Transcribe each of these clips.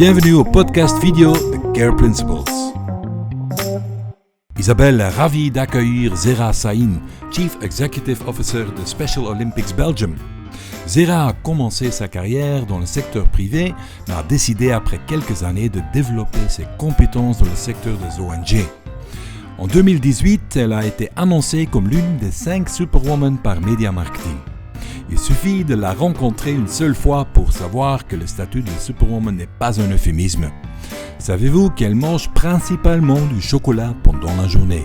Bienvenue au podcast vidéo de Care Principles. Isabelle est ravie d'accueillir Zehra Sahin, Chief Executive Officer de Special Olympics Belgium. Zehra a commencé sa carrière dans le secteur privé, mais a décidé après quelques années de développer ses compétences dans le secteur des ONG. En 2018, elle a été annoncée comme l'une des 5 Superwomen par Media Marketing. Il suffit de la rencontrer une seule fois pour savoir que le statut de Superwoman n'est pas un euphémisme. Savez-vous qu'elle mange principalement du chocolat pendant la journée?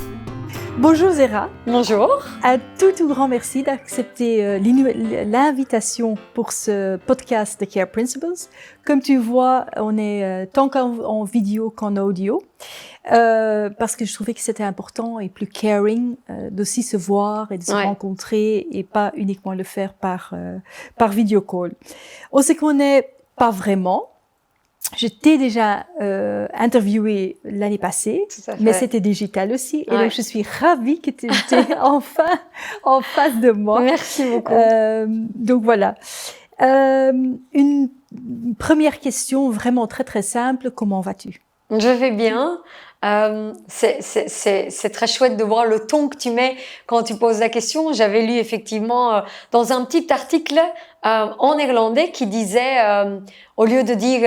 Bonjour Zehra. Bonjour. Un tout grand merci d'accepter l'invitation pour ce podcast de Care Principles. Comme tu vois, on est tant en vidéo qu'en audio. Parce que je trouvais que c'était important et plus caring d'aussi se voir et de se rencontrer et pas uniquement le faire par video call. On sait qu'on n'est pas vraiment. Je t'ai déjà interviewé l'année passée, mais c'était digital aussi. Et donc, je suis ravie que tu étais enfin en face de moi. Merci beaucoup. Donc, voilà. Une première question vraiment très simple. Comment vas-tu? Je vais bien. C'est très chouette de voir le ton que tu mets quand tu poses la question. J'avais lu effectivement dans un petit article en néerlandais qui disait au lieu de dire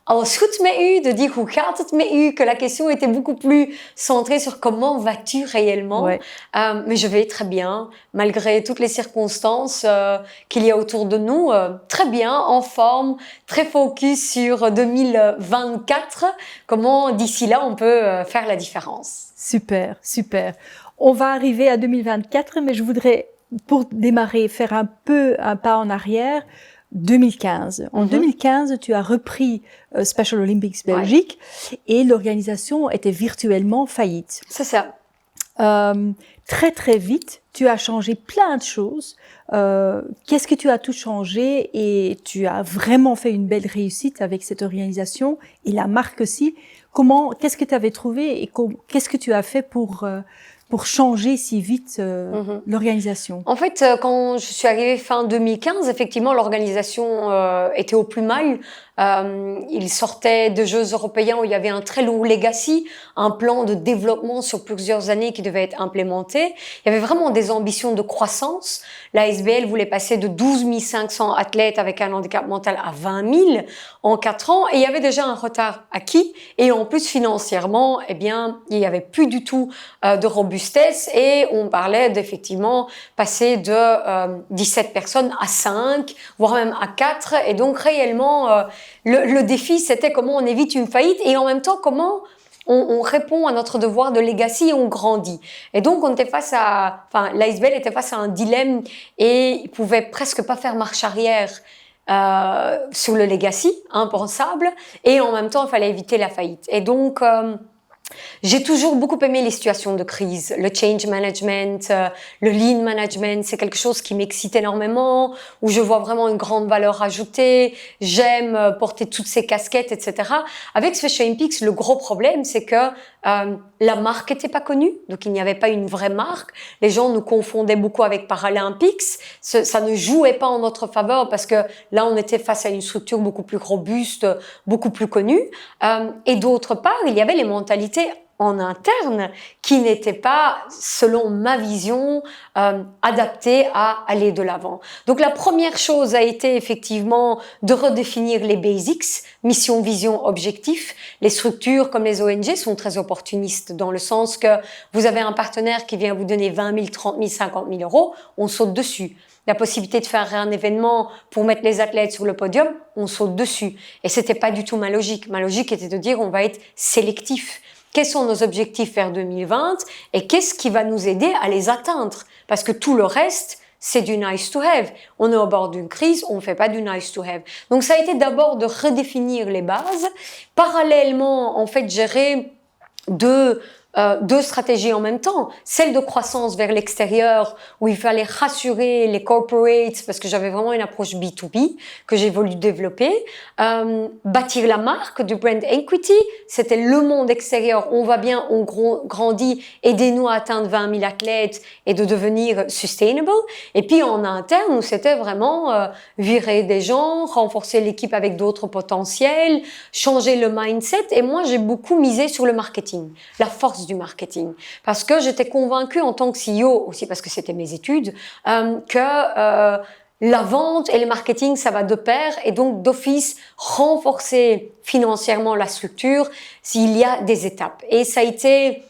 alles goed met u, de dire hoe gaat het met u, que la question était beaucoup plus centrée sur comment vas-tu réellement. Mais je vais très bien malgré toutes les circonstances qu'il y a autour de nous, très bien, en forme, très focus sur 2024. Comment d'ici là on peut faire la différence. Super. On va arriver à 2024, mais je voudrais, pour démarrer, faire un pas en arrière. 2015. En 2015, tu as repris Special Olympics Belgique et l'organisation était virtuellement faillite. C'est ça. Très vite, tu as changé plein de choses. Qu'est-ce que tu as tout changé et tu as vraiment fait une belle réussite avec cette organisation et la marque aussi. Qu'est-ce que tu avais trouvé et qu'est-ce que tu as fait pour changer si vite l'organisation? En fait, quand je suis arrivée fin 2015, effectivement, l'organisation était au plus mal. Il sortait de Jeux européens où il y avait un très lourd legacy, un plan de développement sur plusieurs années qui devait être implémenté. Il y avait vraiment des ambitions de croissance. La SBL voulait passer de 12 500 athlètes avec un handicap mental à 20 000 en 4 ans. Et il y avait déjà un retard acquis. Et en plus, financièrement, il n'y avait plus du tout de robustesse. Et on parlait d'effectivement passer de 17 personnes à 5, voire même à 4. Et donc, réellement, le défi, c'était comment on évite une faillite et en même temps, comment on répond à notre devoir de legacy et on grandit. Et donc, l'ASBL était face à un dilemme et il pouvait presque pas faire marche arrière sur le legacy, impensable, et en même temps, il fallait éviter la faillite. Et donc, j'ai toujours beaucoup aimé les situations de crise, le change management, le lean management, c'est quelque chose qui m'excite énormément, où je vois vraiment une grande valeur ajoutée, j'aime porter toutes ces casquettes, etc. Avec Special Olympics, le gros problème, c'est que la marque était pas connue, donc il n'y avait pas une vraie marque. Les gens nous confondaient beaucoup avec Paralympics, ça ne jouait pas en notre faveur parce que là, on était face à une structure beaucoup plus robuste, beaucoup plus connue. Et d'autre part, il y avait les mentalités en interne qui n'étaient pas, selon ma vision, adaptées à aller de l'avant. Donc la première chose a été effectivement de redéfinir les basics, mission, vision, objectif. Les structures comme les ONG sont très opportunistes dans le sens que vous avez un partenaire qui vient vous donner 20 000, 30 000, 50 000 euros, on saute dessus. La possibilité de faire un événement pour mettre les athlètes sur le podium, on saute dessus. Et c'était pas du tout ma logique. Ma logique était de dire on va être sélectif. Quels sont nos objectifs vers 2020 et qu'est-ce qui va nous aider à les atteindre? Parce que tout le reste, c'est du nice to have. On est au bord d'une crise, on ne fait pas du nice to have. Donc ça a été d'abord de redéfinir les bases. Parallèlement, en fait, gérer deux deux stratégies en même temps. Celle de croissance vers l'extérieur, où il fallait rassurer les corporates, parce que j'avais vraiment une approche B2B que j'ai voulu développer. Bâtir la marque, du brand equity, c'était le monde extérieur. On va bien, on grandit, aidez-nous à atteindre 20 000 athlètes et de devenir sustainable. Et puis en interne, où c'était vraiment virer des gens, renforcer l'équipe avec d'autres potentiels, changer le mindset. Et moi, j'ai beaucoup misé sur le marketing, la force du marketing, parce que j'étais convaincue en tant que CEO, aussi parce que c'était mes études, que la vente et le marketing, ça va de pair, et donc d'office renforcer financièrement la structure s'il y a des étapes. Et ça a été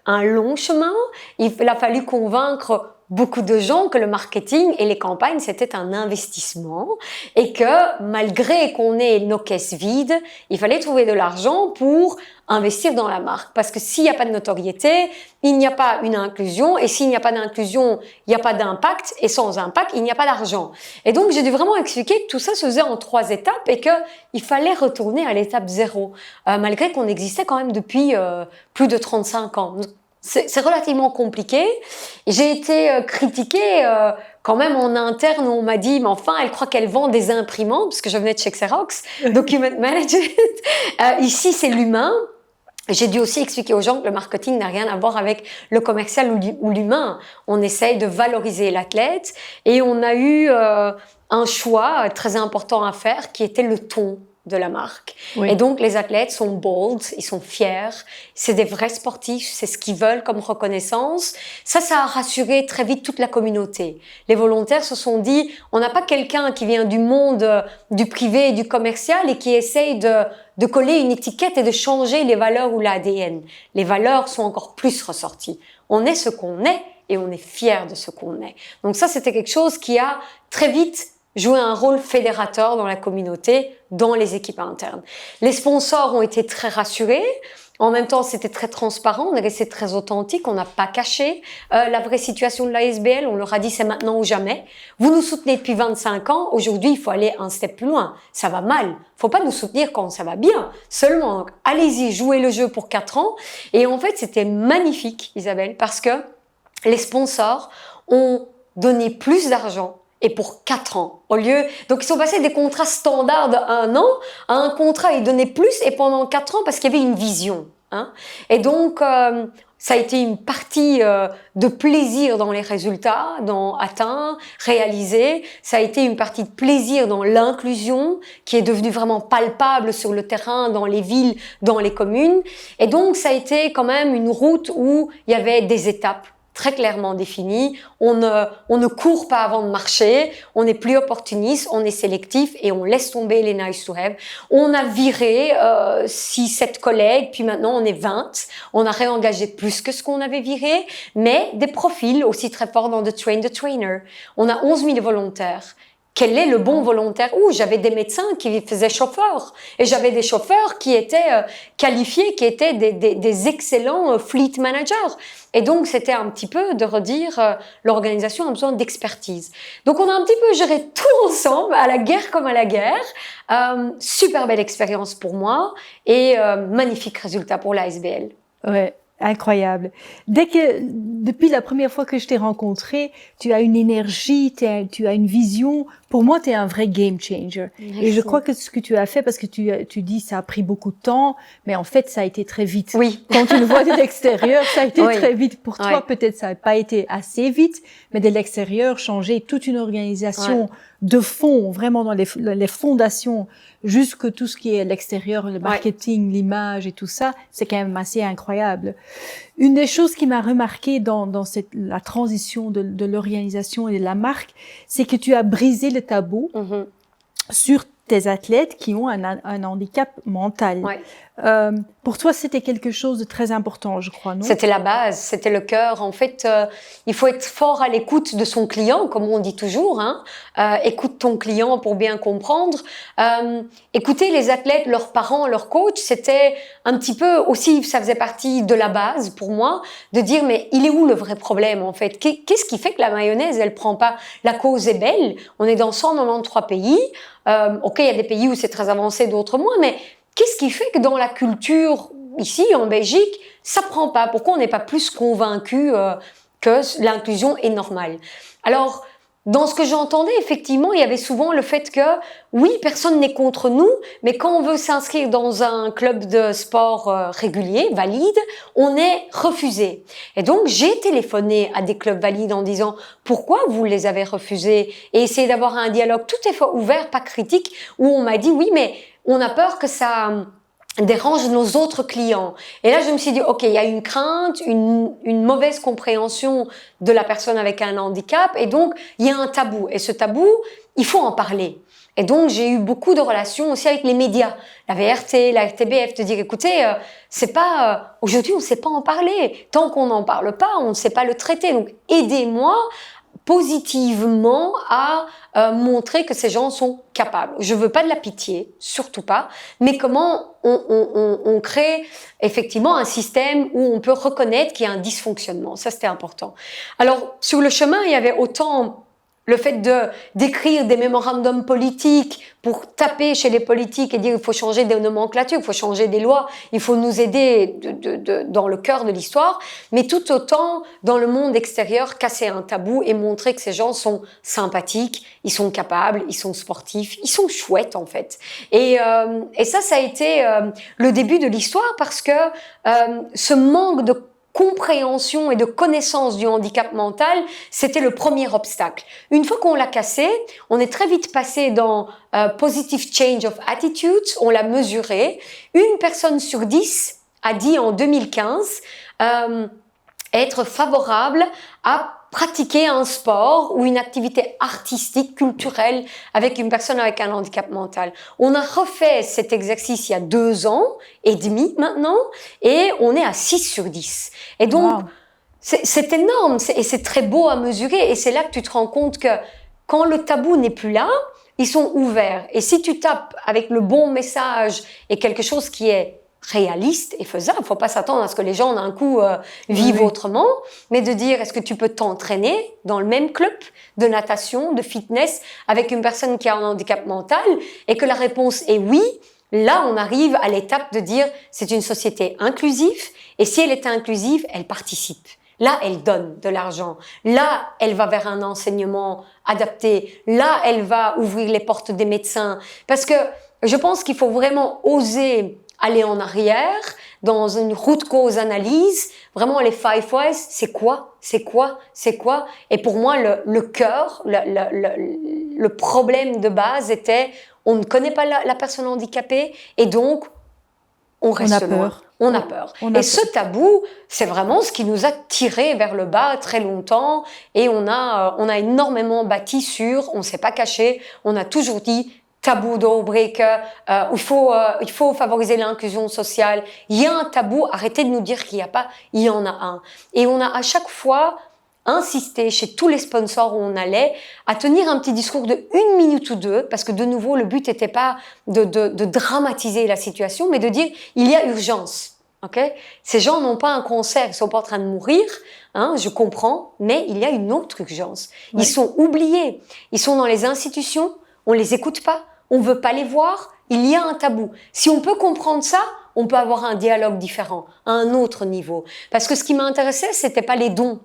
un long chemin. Il a fallu convaincre beaucoup de gens que le marketing et les campagnes, c'était un investissement et que malgré qu'on ait nos caisses vides, il fallait trouver de l'argent pour investir dans la marque. Parce que s'il n'y a pas de notoriété, il n'y a pas une inclusion, et s'il n'y a pas d'inclusion, il n'y a pas d'impact, et sans impact, il n'y a pas d'argent. Et donc, j'ai dû vraiment expliquer que tout ça se faisait en 3 étapes et qu'il fallait retourner à l'étape 0, malgré qu'on existait quand même depuis plus de 35 ans. C'est relativement compliqué. J'ai été critiquée quand même en interne. On m'a dit, mais enfin, elle croit qu'elle vend des imprimantes, parce que je venais de chez Xerox, Document Management. Ici, c'est l'humain. J'ai dû aussi expliquer aux gens que le marketing n'a rien à voir avec le commercial ou l'humain. On essaye de valoriser l'athlète et on a eu un choix très important à faire qui était le ton de la marque. Oui. Et donc, les athlètes sont bold, ils sont fiers, c'est des vrais sportifs, c'est ce qu'ils veulent comme reconnaissance. Ça a rassuré très vite toute la communauté. Les volontaires se sont dit, on n'a pas quelqu'un qui vient du monde du privé et du commercial et qui essaye de coller une étiquette et de changer les valeurs ou l'ADN. Les valeurs sont encore plus ressorties. On est ce qu'on est et on est fier de ce qu'on est. Donc ça, c'était quelque chose qui a très vite jouer un rôle fédérateur dans la communauté, dans les équipes internes. Les sponsors ont été très rassurés. En même temps, c'était très transparent, on est resté très authentique, on n'a pas caché la vraie situation de l'ASBL, on leur a dit c'est maintenant ou jamais. Vous nous soutenez depuis 25 ans, aujourd'hui il faut aller un step plus loin. Ça va mal, faut pas nous soutenir quand ça va bien. Seulement, allez-y, jouez le jeu pour 4 ans. Et en fait, c'était magnifique, Isabelle, parce que les sponsors ont donné plus d'argent et pour 4 ans. Donc, ils sont passés des contrats standards de 1 an à un contrat, ils donnaient plus et pendant 4 ans parce qu'il y avait une vision. Et donc, ça a été une partie de plaisir dans les résultats, dans atteints, réalisés. Ça a été une partie de plaisir dans l'inclusion qui est devenue vraiment palpable sur le terrain, dans les villes, dans les communes. Et donc, ça a été quand même une route où il y avait des étapes très clairement défini. On ne court pas avant de marcher, on est plus opportuniste, on est sélectif et on laisse tomber les nice to have. On a viré 6-7 collègues, puis maintenant on est 20. On a réengagé plus que ce qu'on avait viré, mais des profils aussi très forts dans The Train the Trainer. On a 11 000 volontaires. Quel est le bon volontaire? J'avais des médecins qui faisaient chauffeurs et j'avais des chauffeurs qui étaient qualifiés, qui étaient des excellents fleet managers. Et donc, c'était un petit peu de redire l'organisation a besoin d'expertise. Donc, on a un petit peu géré tout ensemble, à la guerre comme à la guerre. Super belle expérience pour moi et magnifique résultat pour l'ASBL. Ouais. Incroyable. Depuis la première fois que je t'ai rencontré, tu as une énergie, tu as une vision. Pour moi, tu es un vrai game changer. Merci. Et je crois que ce que tu as fait, parce que tu dis ça a pris beaucoup de temps, mais en fait, ça a été très vite. Oui. Quand tu le vois de l'extérieur, ça a été très vite. Pour toi, peut-être ça n'a pas été assez vite, mais de l'extérieur, changer toute une organisation de fond, vraiment dans les fondations, jusque tout ce qui est l'extérieur, le marketing, l'image et tout ça, c'est quand même assez incroyable. Une des choses qui m'a remarqué dans la transition de l'organisation et de la marque, c'est que tu as brisé le tabou sur tes athlètes qui ont un handicap mental. Pour toi, c'était quelque chose de très important, je crois, non? C'était la base, c'était le cœur. En fait, il faut être fort à l'écoute de son client, comme on dit toujours. Écoute ton client pour bien comprendre. Écouter les athlètes, leurs parents, leurs coachs, c'était un petit peu aussi, ça faisait partie de la base pour moi, de dire mais il est où le vrai problème en fait? Qu'est-ce qui fait que la mayonnaise, elle prend pas? La cause est belle. On est dans 193 pays. Ok, il y a des pays où c'est très avancé, d'autres moins, mais qu'est-ce qui fait que dans la culture ici, en Belgique, ça prend pas. Pourquoi on n'est pas plus convaincu que l'inclusion est normale? Alors, dans ce que j'entendais, effectivement, il y avait souvent le fait que, oui, personne n'est contre nous, mais quand on veut s'inscrire dans un club de sport régulier, valide, on est refusé. Et donc, j'ai téléphoné à des clubs valides en disant, pourquoi vous les avez refusés? Et essayer d'avoir un dialogue tout à fait ouvert, pas critique, où on m'a dit, oui, mais on a peur que ça dérange nos autres clients. Et là, je me suis dit, ok, il y a une crainte, une mauvaise compréhension de la personne avec un handicap, et donc il y a un tabou. Et ce tabou, il faut en parler. Et donc, j'ai eu beaucoup de relations aussi avec les médias, la VRT, la RTBF, de dire, écoutez, c'est pas aujourd'hui, on ne sait pas en parler. Tant qu'on n'en parle pas, on ne sait pas le traiter. Donc, aidez-moi positivement à montrer que ces gens sont capables. Je veux pas de la pitié, surtout pas, mais comment on crée effectivement un système où on peut reconnaître qu'il y a un dysfonctionnement. Ça, c'était important. Alors, sur le chemin, il y avait autant le fait d'écrire des mémorandums politiques pour taper chez les politiques et dire il faut changer des nomenclatures, il faut changer des lois, il faut nous aider dans le cœur de l'histoire, mais tout autant dans le monde extérieur, casser un tabou et montrer que ces gens sont sympathiques, ils sont capables, ils sont sportifs, ils sont chouettes en fait. Et ça a été le début de l'histoire parce que ce manque de compréhension et de connaissance du handicap mental, c'était le premier obstacle. Une fois qu'on l'a cassé, on est très vite passé dans positive change of attitude, on l'a mesuré. 1 personne sur 10 a dit en 2015 être favorable à pratiquer un sport ou une activité artistique, culturelle avec une personne avec un handicap mental. On a refait cet exercice il y a 2 ans et demi maintenant et on est à 6 sur 10. Et donc, c'est énorme et c'est très beau à mesurer et c'est là que tu te rends compte que quand le tabou n'est plus là, ils sont ouverts. Et si tu tapes avec le bon message et quelque chose qui est réaliste et faisable, il ne faut pas s'attendre à ce que les gens d'un coup vivent autrement, mais de dire est-ce que tu peux t'entraîner dans le même club de natation, de fitness avec une personne qui a un handicap mental et que la réponse est oui, là on arrive à l'étape de dire c'est une société inclusive et si elle est inclusive, elle participe. Là, elle donne de l'argent. Là, elle va vers un enseignement adapté. Là, elle va ouvrir les portes des médecins. Parce que je pense qu'il faut vraiment oser aller en arrière dans une route cause analyse, vraiment les 5 whys, c'est quoi? Et pour moi, le cœur, le problème de base était, on ne connaît pas la personne handicapée et donc on reste loin. On a peur. Et ce tabou, c'est vraiment ce qui nous a tiré vers le bas très longtemps et on a énormément bâti sur, on ne s'est pas caché, on a toujours dit tabou doorbreker, il faut favoriser l'inclusion sociale. Il y a un tabou, arrêtez de nous dire qu'il n'y a pas, il y en a un. Et on a à chaque fois insisté chez tous les sponsors où on allait à tenir un petit discours de 1 minute ou 2, parce que de nouveau, le but n'était pas de dramatiser la situation, mais de dire il y a urgence. Okay? Ces gens n'ont pas un cancer, ils sont pas en train de mourir, hein, je comprends, mais il y a une autre urgence. Ils sont oubliés, ils sont dans les institutions, on les écoute pas, on veut pas les voir, il y a un tabou. Si on peut comprendre ça, on peut avoir un dialogue différent, à un autre niveau. Parce que ce qui m'intéressait, c'était pas les dons.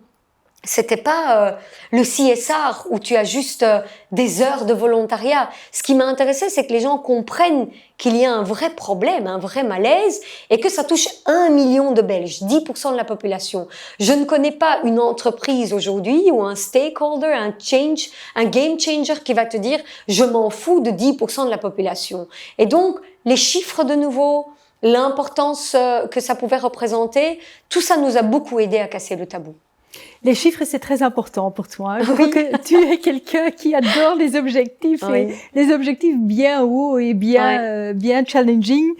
C'était pas le CSR où tu as juste des heures de volontariat. Ce qui m'a intéressé, c'est que les gens comprennent qu'il y a un vrai problème, un vrai malaise et que ça touche 1 million de Belges, 10% de la population. Je ne connais pas une entreprise aujourd'hui ou un stakeholder, un game changer qui va te dire « je m'en fous de 10% de la population ». Et donc, les chiffres de nouveau, l'importance que ça pouvait représenter, tout ça nous a beaucoup aidé à casser le tabou. Les chiffres, c'est très important pour toi. Je crois que tu es quelqu'un qui adore les objectifs, et les objectifs bien hauts et bien challenging.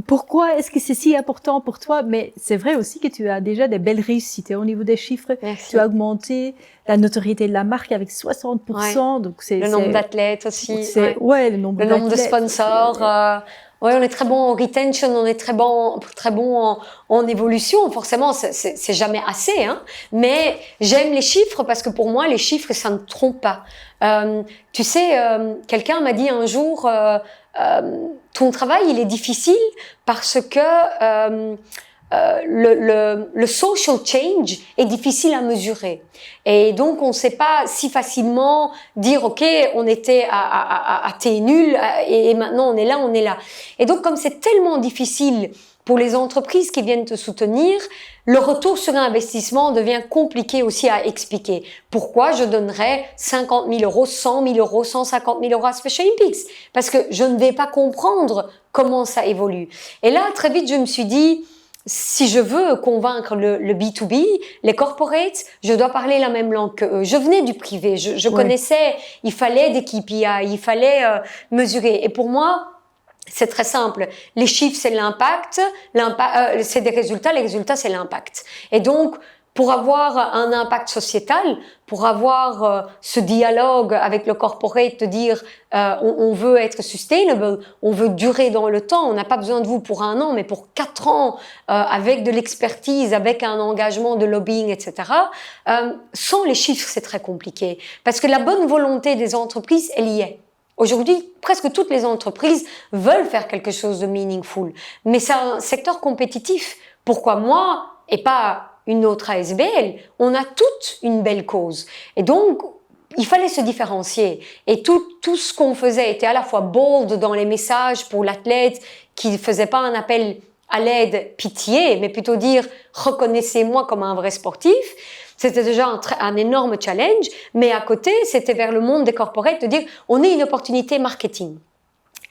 Pourquoi est-ce que c'est si important pour toi? Mais c'est vrai aussi que tu as déjà des belles réussites au niveau des chiffres. Merci. Tu as augmenté la notoriété de la marque avec 60%. Donc le nombre d'athlètes aussi. Le nombre de sponsors. Ouais, on est très bon en retention, on est très bon en évolution. Forcément, c'est jamais assez, hein. Mais j'aime les chiffres parce que pour moi, les chiffres, ça ne trompe pas. Tu sais, quelqu'un m'a dit un jour, ton travail, il est difficile parce que le social change est difficile à mesurer. Et donc, on ne sait pas si facilement dire, OK, on était à T nul et maintenant on est là. Et donc, comme c'est tellement difficile pour les entreprises qui viennent te soutenir, le retour sur investissement devient compliqué aussi à expliquer. Pourquoi je donnerais 50 000 euros, 100 000 euros, 150 000 euros à Special Olympics? Parce que je ne vais pas comprendre comment ça évolue. Et là, très vite, je me suis dit, si je veux convaincre le B2B, les corporates, je dois parler la même langue qu'eux. Je venais du privé, je connaissais, il fallait des KPI, il fallait mesurer. Et pour moi, c'est très simple. Les chiffres, c'est l'impact, c'est des résultats, les résultats, c'est l'impact. Et donc, pour avoir un impact sociétal, pour avoir ce dialogue avec le corporate, de dire on veut être sustainable, on veut durer dans le temps, on n'a pas besoin de vous pour 1 an, mais pour 4 ans, avec de l'expertise, avec un engagement de lobbying, etc. Sans les chiffres, c'est très compliqué. Parce que la bonne volonté des entreprises, elle y est. Aujourd'hui, presque toutes les entreprises veulent faire quelque chose de meaningful, mais c'est un secteur compétitif. Pourquoi moi et pas une autre ASBL? On a toute une belle cause. Et donc, il fallait se différencier. Et tout ce qu'on faisait était à la fois bold dans les messages pour l'athlète qui ne faisait pas un appel à l'aide pitié, mais plutôt dire « reconnaissez-moi comme un vrai sportif ». C'était déjà un énorme challenge, mais à côté, c'était vers le monde des corporates de dire on est une opportunité marketing.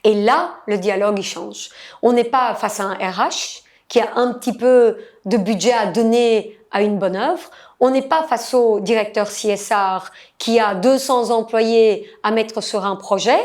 Et là, le dialogue, il change. On n'est pas face à un RH qui a un petit peu de budget à donner à une bonne œuvre. On n'est pas face au directeur CSR qui a 200 employés à mettre sur un projet.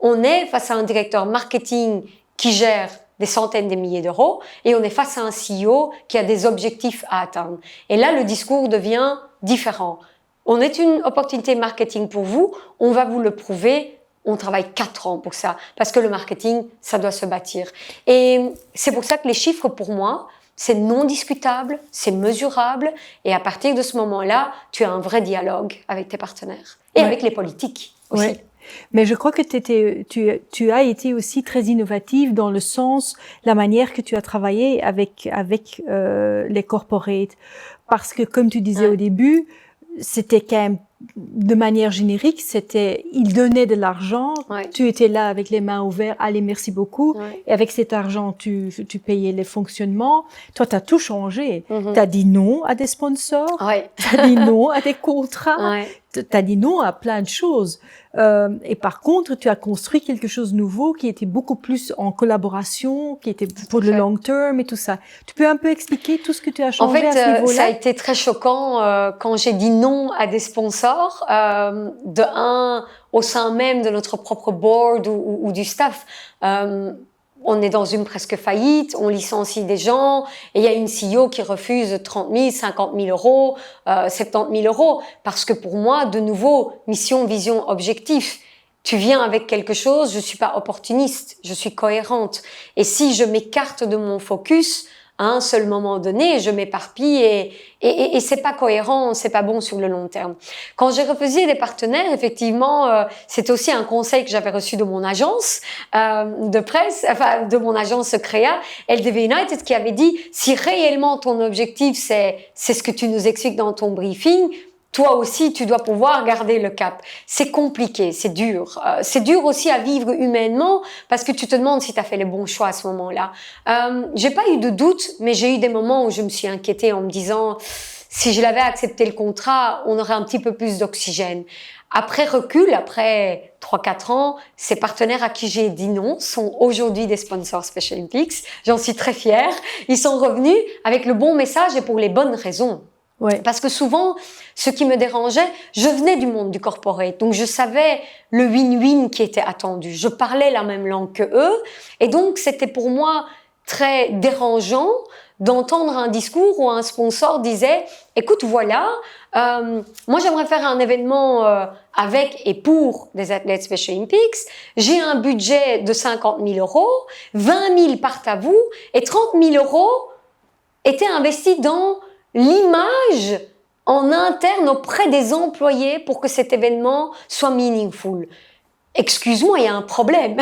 On est face à un directeur marketing qui gère des centaines de milliers d'euros, et on est face à un CEO qui a des objectifs à atteindre. Et là, le discours devient différent. On est une opportunité marketing pour vous, on va vous le prouver, on travaille 4 ans pour ça, parce que le marketing, ça doit se bâtir. Et c'est pour ça que les chiffres, pour moi, c'est non discutable, c'est mesurable, et à partir de ce moment-là, tu as un vrai dialogue avec tes partenaires, et avec les politiques aussi. Ouais. Mais je crois que tu as été aussi très innovative dans le sens, la manière que tu as travaillé avec les corporates. Parce que, comme tu disais au début, c'était quand même, de manière générique, ils donnaient de l'argent, tu étais là avec les mains ouvertes, allez, merci beaucoup, et avec cet argent, tu payais les fonctionnements. Toi, tu as tout changé. Tu as dit non à des sponsors, tu as dit non à des contrats, tu as dit non à plein de choses. Et par contre, tu as construit quelque chose de nouveau qui était beaucoup plus en collaboration, qui était pour le long term et tout ça. Tu peux un peu expliquer tout ce que tu as changé à ce niveau-là? En fait, ça a été très choquant quand j'ai dit non à des sponsors. Au sein même de notre propre board ou du staff. On est dans une presque faillite, on licencie des gens, et il y a une CEO qui refuse 30 000, 50 000 euros, 70 000 euros, parce que pour moi, de nouveau, mission, vision, objectif. Tu viens avec quelque chose, je suis pas opportuniste, je suis cohérente. Et si je m'écarte de mon focus, à un seul moment donné, je m'éparpille et c'est pas cohérent, c'est pas bon sur le long terme. Quand j'ai refusé des partenaires, effectivement, c'est aussi un conseil que j'avais reçu de mon agence de presse, enfin de mon agence Créa, LDV United, qui avait dit si réellement ton objectif c'est ce que tu nous expliques dans ton briefing, toi aussi, tu dois pouvoir garder le cap. C'est compliqué, c'est dur. C'est dur aussi à vivre humainement parce que tu te demandes si tu as fait les bons choix à ce moment-là. J'ai pas eu de doute, mais j'ai eu des moments où je me suis inquiétée en me disant si je l'avais accepté le contrat, on aurait un petit peu plus d'oxygène. Après recul, après 3-4 ans, ces partenaires à qui j'ai dit non sont aujourd'hui des sponsors Special Olympics. J'en suis très fière. Ils sont revenus avec le bon message et pour les bonnes raisons. Parce que souvent, ce qui me dérangeait, je venais du monde du corporate, donc je savais le win-win qui était attendu. Je parlais la même langue que eux, et donc c'était pour moi très dérangeant d'entendre un discours où un sponsor disait « Écoute, voilà, moi j'aimerais faire un événement avec et pour des athlètes Special Olympics, j'ai un budget de 50 000 euros, 20 000 partent à vous, et 30 000 euros étaient investis dans l'image en interne auprès des employés pour que cet événement soit meaningful. » excuse-moi, il y a un problème.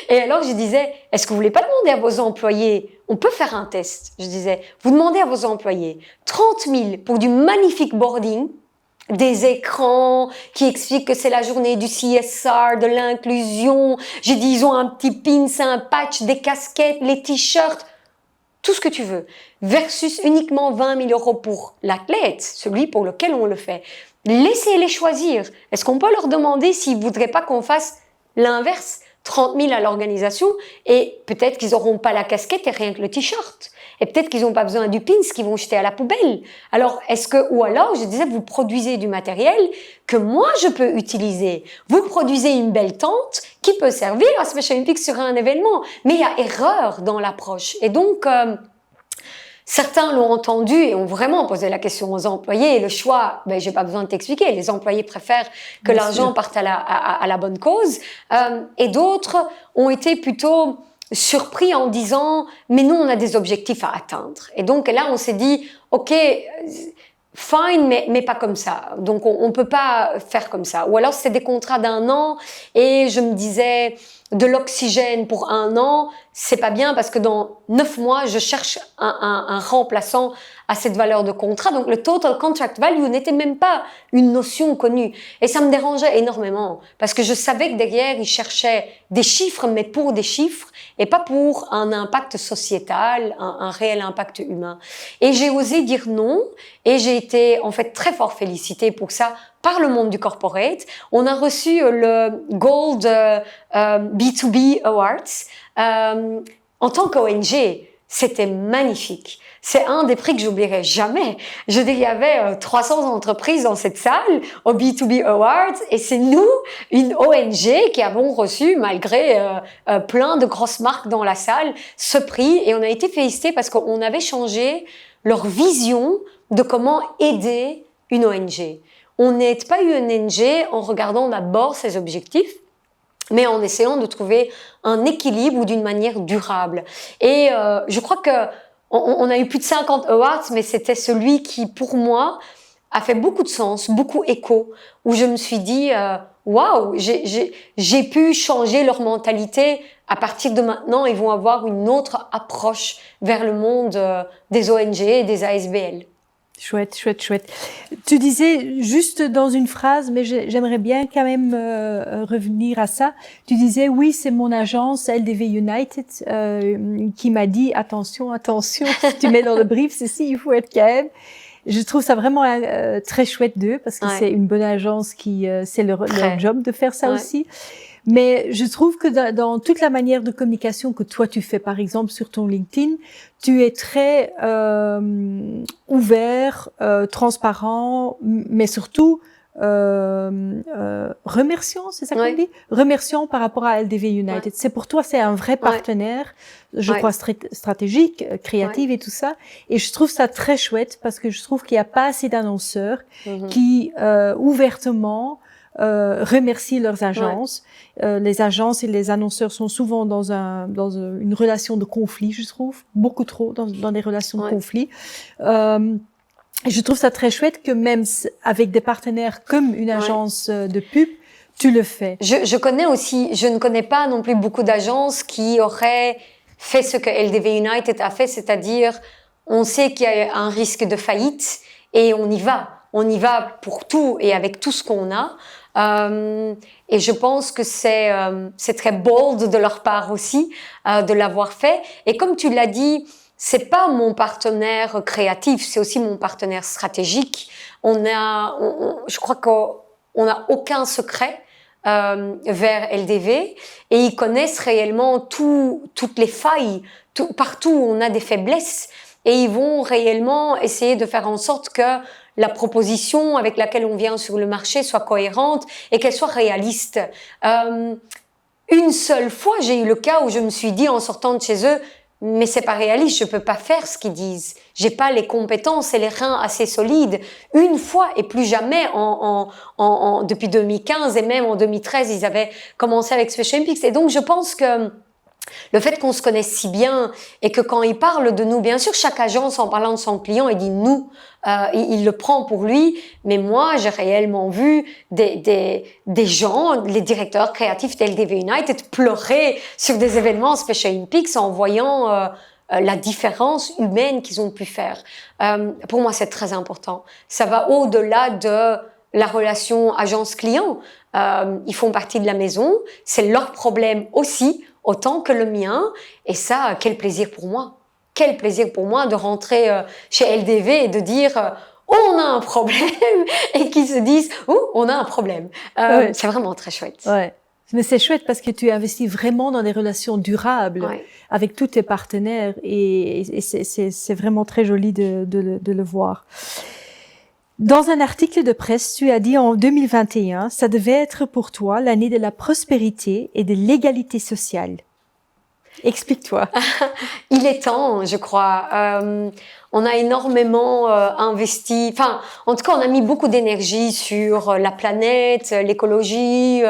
Et alors, je disais, est-ce que vous voulez pas demander à vos employés, on peut faire un test. Je disais, vous demandez à vos employés 30 000 pour du magnifique boarding, des écrans qui expliquent que c'est la journée du CSR, de l'inclusion. J'ai dit, ils ont un petit pins, un patch, des casquettes, les t-shirts, tout ce que tu veux. Versus uniquement 20 000 euros pour l'athlète, celui pour lequel on le fait. Laissez-les choisir. Est-ce qu'on peut leur demander s'ils voudraient pas qu'on fasse l'inverse? 30 000 à l'organisation et peut-être qu'ils n'auront pas la casquette et rien que le t-shirt. Et peut-être qu'ils n'ont pas besoin du pins qu'ils vont jeter à la poubelle. Alors, ou alors, je disais, vous produisez du matériel que moi, je peux utiliser. Vous produisez une belle tente qui peut servir à Special Olympics sur un événement. Mais il y a erreur dans l'approche. Et donc, certains l'ont entendu et ont vraiment posé la question aux employés. Et le choix, j'ai pas besoin de t'expliquer. Les employés préfèrent que l'argent parte à la bonne cause. Et d'autres ont été plutôt surpris en disant, mais nous, on a des objectifs à atteindre. Et donc là, on s'est dit, OK, fine, mais pas comme ça. Donc, on peut pas faire comme ça. Ou alors, c'est des contrats d'1 an et je me disais, de l'oxygène pour 1 an, c'est pas bien parce que dans 9 mois, je cherche un remplaçant à cette valeur de contrat. Donc, le total contract value n'était même pas une notion connue. Et ça me dérangeait énormément parce que je savais que derrière, ils cherchaient des chiffres, mais pour des chiffres et pas pour un impact sociétal, un réel impact humain. Et j'ai osé dire non et j'ai été en fait très fort félicitée pour ça par le monde du corporate. On a reçu le Gold B2B Awards en tant qu'ONG. C'était magnifique. C'est un des prix que j'oublierai jamais. Je dis, il y avait 300 entreprises dans cette salle au B2B Awards et c'est nous, une ONG, qui avons reçu, malgré plein de grosses marques dans la salle, ce prix. Et on a été félicités parce qu'on avait changé leur vision de comment aider une ONG. On n'aide pas une ONG en regardant d'abord ses objectifs, mais en essayant de trouver un équilibre ou d'une manière durable. Et je crois que on a eu plus de 50 awards, mais c'était celui qui, pour moi, a fait beaucoup de sens, beaucoup écho, où je me suis dit, waouh, j'ai pu changer leur mentalité. À partir de maintenant, ils vont avoir une autre approche vers le monde des ONG et des ASBL. Chouette, chouette, chouette. Tu disais juste dans une phrase, mais j'aimerais bien quand même revenir à ça. Tu disais, oui, c'est mon agence LDV United qui m'a dit, attention, tu mets dans le brief, ceci, il faut être quand même. Je trouve ça vraiment très chouette d'eux, parce que c'est une bonne agence qui, c'est leur job de faire ça aussi. Mais je trouve que dans toute la manière de communication que toi tu fais, par exemple sur ton LinkedIn, tu es très ouvert, transparent, mais surtout remerciant, c'est ça qu'on dit? Remerciant par rapport à LDV United. C'est pour toi, c'est un vrai partenaire, je crois stratégique, créatif et tout ça. Et je trouve ça très chouette parce que je trouve qu'il n'y a pas assez d'annonceurs qui ouvertement remercient leurs agences. Les agences et les annonceurs sont souvent dans une relation de conflit, je trouve, beaucoup trop dans des relations de conflit. Et je trouve ça très chouette que même avec des partenaires comme une agence de pub, tu le fais. Je ne connais pas non plus beaucoup d'agences qui auraient fait ce que LDV United a fait, c'est-à-dire on sait qu'il y a un risque de faillite et on y va. On y va pour tout et avec tout ce qu'on a. Et je pense que c'est très bold de leur part aussi de l'avoir fait. Et comme tu l'as dit, c'est pas mon partenaire créatif, c'est aussi mon partenaire stratégique. Je crois qu'on n'a aucun secret vers LDV et ils connaissent réellement toutes les failles, partout où on a des faiblesses et ils vont réellement essayer de faire en sorte que la proposition avec laquelle on vient sur le marché soit cohérente et qu'elle soit réaliste. Une seule fois, j'ai eu le cas où je me suis dit en sortant de chez eux, mais c'est pas réaliste, je peux pas faire ce qu'ils disent. J'ai pas les compétences et les reins assez solides. Une fois et plus jamais depuis 2015 et même en 2013, ils avaient commencé avec Special Olympics. Et donc, je pense que Le fait qu'on se connaisse si bien et que quand il parle de nous, bien sûr, chaque agence, en parlant de son client, il dit nous, il le prend pour lui. Mais moi, j'ai réellement vu des gens, les directeurs créatifs d'LDV United, pleurer sur des événements Special Olympics en voyant la différence humaine qu'ils ont pu faire. Pour moi, c'est très important. Ça va au-delà de la relation agence-client. Ils font partie de la maison. C'est leur problème aussi, autant que le mien. Et ça, quel plaisir pour moi. Quel plaisir pour moi de rentrer chez LDV et de dire on a un problème et qu'ils se disent on a un problème. Ouais. C'est vraiment très chouette. Ouais. Mais c'est chouette parce que tu investis vraiment dans des relations durables Ouais. avec tous tes partenaires et c'est vraiment très joli de le voir. Dans un article de presse, tu as dit en 2021, ça devait être pour toi l'année de la prospérité et de l'égalité sociale. Explique-toi. Il est temps, je crois. On a énormément investi, enfin, en tout cas, on a mis beaucoup d'énergie sur la planète, l'écologie,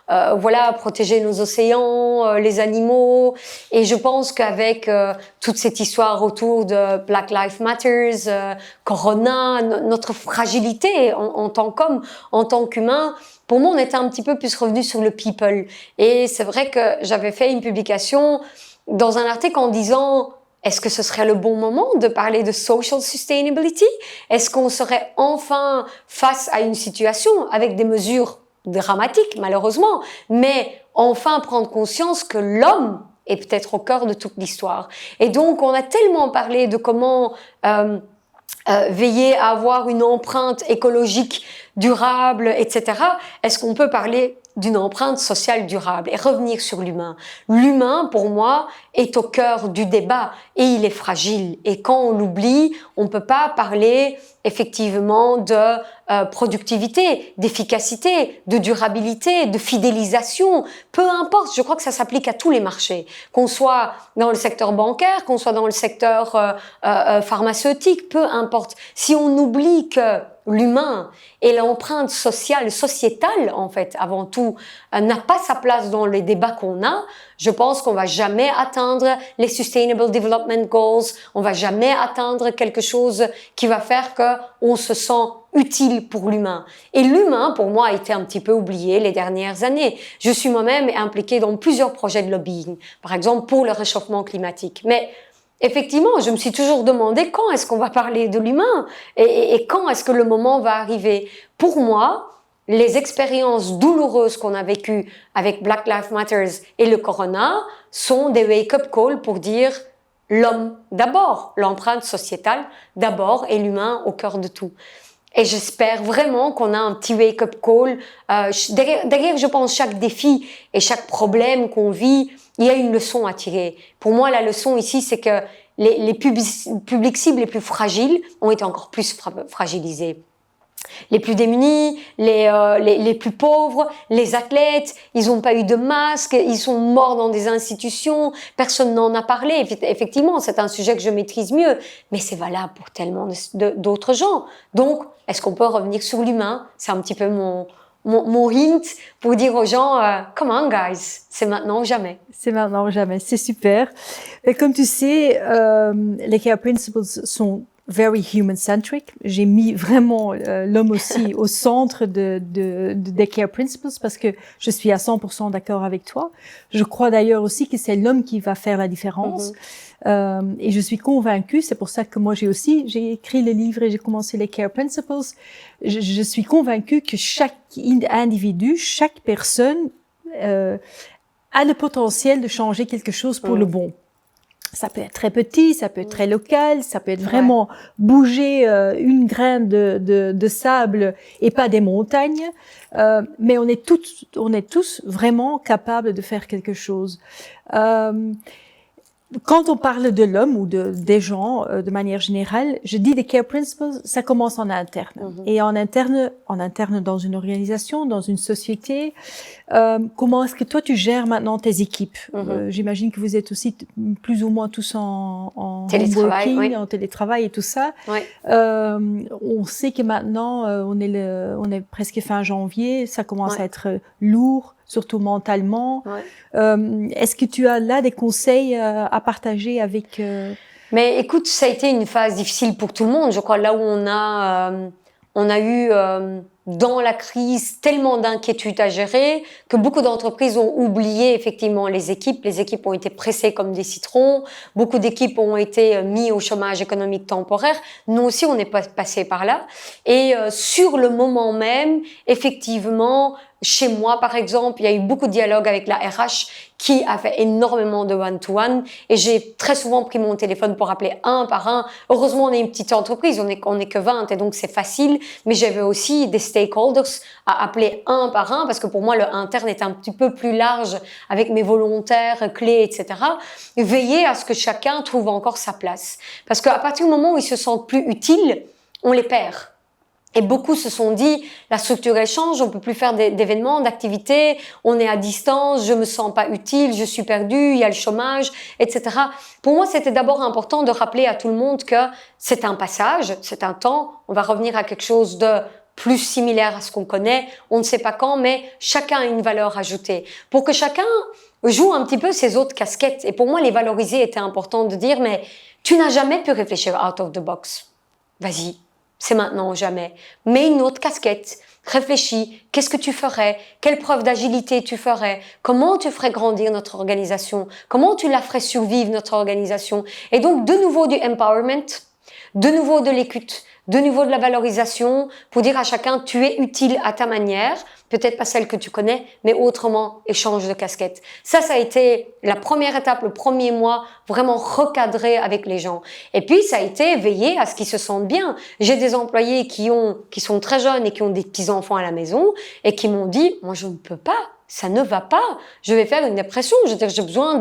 voilà, protéger nos océans, les animaux. Et je pense qu'avec toute cette histoire autour de Black Lives Matter, Corona, notre fragilité en tant qu'homme, en tant qu'humain, pour moi, on était un petit peu plus revenu sur le people. Et c'est vrai que j'avais fait une publication dans un article en disant est-ce que ce serait le bon moment de parler de social sustainability? Est-ce qu'on serait enfin face à une situation avec des mesures dramatiques, malheureusement, mais enfin prendre conscience que l'homme est peut-être au cœur de toute l'histoire. Et donc, on a tellement parlé de comment veiller à avoir une empreinte écologique durable, etc. Est-ce qu'on peut parler d'une empreinte sociale durable et revenir sur l'humain? L'humain, pour moi, est au cœur du débat et il est fragile. Et quand on l'oublie, on ne peut pas parler effectivement de productivité, d'efficacité, de durabilité, de fidélisation. Peu importe, je crois que ça s'applique à tous les marchés. Qu'on soit dans le secteur bancaire, qu'on soit dans le secteur pharmaceutique, peu importe. Si on oublie que l'humain et l'empreinte sociale, sociétale, en fait, avant tout, n'a pas sa place dans les débats qu'on a, je pense qu'on va jamais atteindre les Sustainable Development Goals, on va jamais atteindre quelque chose qui va faire qu'on se sent utile pour l'humain. Et l'humain, pour moi, a été un petit peu oublié les dernières années. Je suis moi-même impliquée dans plusieurs projets de lobbying, par exemple pour le réchauffement climatique. Mais effectivement, je me suis toujours demandé quand est-ce qu'on va parler de l'humain et quand est-ce que le moment va arriver. Pour moi, les expériences douloureuses qu'on a vécues avec Black Lives Matter et le Corona sont des wake-up calls pour dire l'homme d'abord, l'empreinte sociétale d'abord et l'humain au cœur de tout. Et j'espère vraiment qu'on a un petit wake-up call. Derrière, je pense, chaque défi et chaque problème qu'on vit, il y a une leçon à tirer. Pour moi, la leçon ici, c'est que les publics cibles les plus fragiles ont été encore plus fragilisés. Les plus démunis, les plus pauvres, les athlètes, ils n'ont pas eu de masque, ils sont morts dans des institutions, personne n'en a parlé. Effectivement, c'est un sujet que je maîtrise mieux, mais c'est valable pour tellement d'autres gens. Donc, est-ce qu'on peut revenir sur l'humain? C'est un petit peu mon hint pour dire aux gens, come on guys, c'est maintenant ou jamais. C'est maintenant ou jamais, c'est super. Et comme tu sais, les Care Principles sont very human-centric. J'ai mis vraiment l'homme aussi au centre des Care Principles parce que je suis à 100% d'accord avec toi. Je crois d'ailleurs aussi que c'est l'homme qui va faire la différence. Et je suis convaincue, c'est pour ça que moi j'ai écrit le livre et j'ai commencé les Care Principles. Je suis convaincue que chaque individu, chaque personne a le potentiel de changer quelque chose pour le bon. Ça peut être très petit, ça peut être très local, ça peut être vraiment bouger une graine de sable et pas des montagnes. Mais on est tous vraiment capables de faire quelque chose. Quand on parle de l'homme ou des gens de manière générale, je dis les Care Principles, ça commence en interne. Et en interne dans une organisation, dans une société, comment est-ce que toi tu gères maintenant tes équipes? J'imagine que vous êtes aussi plus ou moins tous en télétravail, en télétravail et tout ça. On sait que maintenant on est presque fin janvier, ça commence à être lourd surtout mentalement. Ouais. Est-ce que tu as là des conseils à partager avec... Mais écoute, ça a été une phase difficile pour tout le monde. Je crois là où on a eu dans la crise tellement d'inquiétudes à gérer que beaucoup d'entreprises ont oublié effectivement les équipes. Les équipes ont été pressées comme des citrons. Beaucoup d'équipes ont été mis au chômage économique temporaire. Nous aussi, on est passé par là. Et sur le moment même, effectivement, chez moi, par exemple, il y a eu beaucoup de dialogue avec la RH qui a fait énormément de one-to-one et j'ai très souvent pris mon téléphone pour appeler un par un. Heureusement, on est une petite entreprise, on est que 20 et donc c'est facile, mais j'avais aussi des stakeholders à appeler un par un parce que pour moi, le interne est un petit peu plus large avec mes volontaires, clés, etc. Et veiller à ce que chacun trouve encore sa place. Parce qu'à partir du moment où ils se sentent plus utiles, on les perd. Et beaucoup se sont dit, la structure elle change, on peut plus faire d'événements, d'activités, on est à distance, je me sens pas utile, je suis perdu, il y a le chômage, etc. Pour moi, c'était d'abord important de rappeler à tout le monde que c'est un passage, c'est un temps, on va revenir à quelque chose de plus similaire à ce qu'on connaît, on ne sait pas quand, mais chacun a une valeur ajoutée. Pour que chacun joue un petit peu ses autres casquettes. Et pour moi, les valoriser était important de dire, mais tu n'as jamais pu réfléchir out of the box. Vas-y. C'est maintenant ou jamais. Mets une autre casquette. Réfléchis. Qu'est-ce que tu ferais? Quelle preuve d'agilité tu ferais? Comment tu ferais grandir notre organisation? Comment tu la ferais survivre, notre organisation? Et donc, de nouveau du empowerment, de nouveau de l'écoute, de nouveau de la valorisation pour dire à chacun, tu es utile à ta manière, peut-être pas celle que tu connais, mais autrement, échange de casquettes. Ça a été la première étape, le premier mois, vraiment recadrer avec les gens. Et puis, ça a été veiller à ce qu'ils se sentent bien. J'ai des employés qui sont très jeunes et qui ont des petits-enfants à la maison et qui m'ont dit, moi, je ne peux pas. Ça ne va pas. Je vais faire une dépression. Je veux dire, j'ai besoin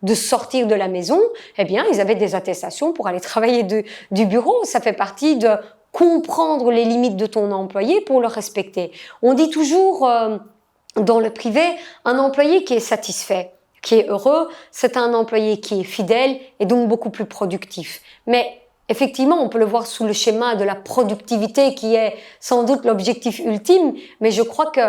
de sortir de la maison. Eh bien, ils avaient des attestations pour aller travailler du bureau. Ça fait partie de comprendre les limites de ton employé pour le respecter. On dit toujours, dans le privé, un employé qui est satisfait, qui est heureux, c'est un employé qui est fidèle et donc beaucoup plus productif. Mais effectivement, on peut le voir sous le schéma de la productivité qui est sans doute l'objectif ultime, mais je crois que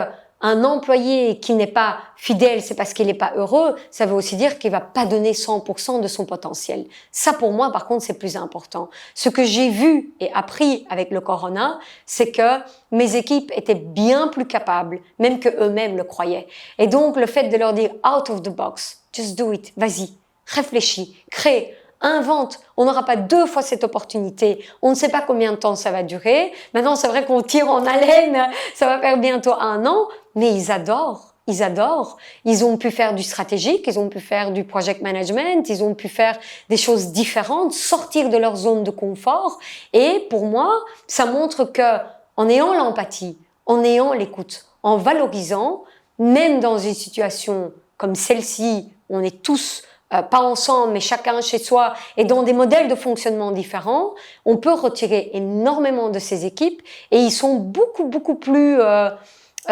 un employé qui n'est pas fidèle, c'est parce qu'il n'est pas heureux, ça veut aussi dire qu'il va pas donner 100% de son potentiel. Ça, pour moi, par contre, c'est plus important. Ce que j'ai vu et appris avec le corona, c'est que mes équipes étaient bien plus capables, même que eux-mêmes le croyaient. Et donc, le fait de leur dire out of the box, just do it, vas-y, réfléchis, crée, invente. On n'aura pas 2 fois cette opportunité. On ne sait pas combien de temps ça va durer. Maintenant, c'est vrai qu'on tire en haleine. Ça va faire bientôt 1 an. Mais ils adorent. Ils adorent. Ils ont pu faire du stratégique. Ils ont pu faire du project management. Ils ont pu faire des choses différentes, sortir de leur zone de confort. Et pour moi, ça montre que, en ayant l'empathie, en ayant l'écoute, en valorisant, même dans une situation comme celle-ci, où on est tous pas ensemble, mais chacun chez soi, et dans des modèles de fonctionnement différents, on peut retirer énormément de ces équipes et ils sont beaucoup plus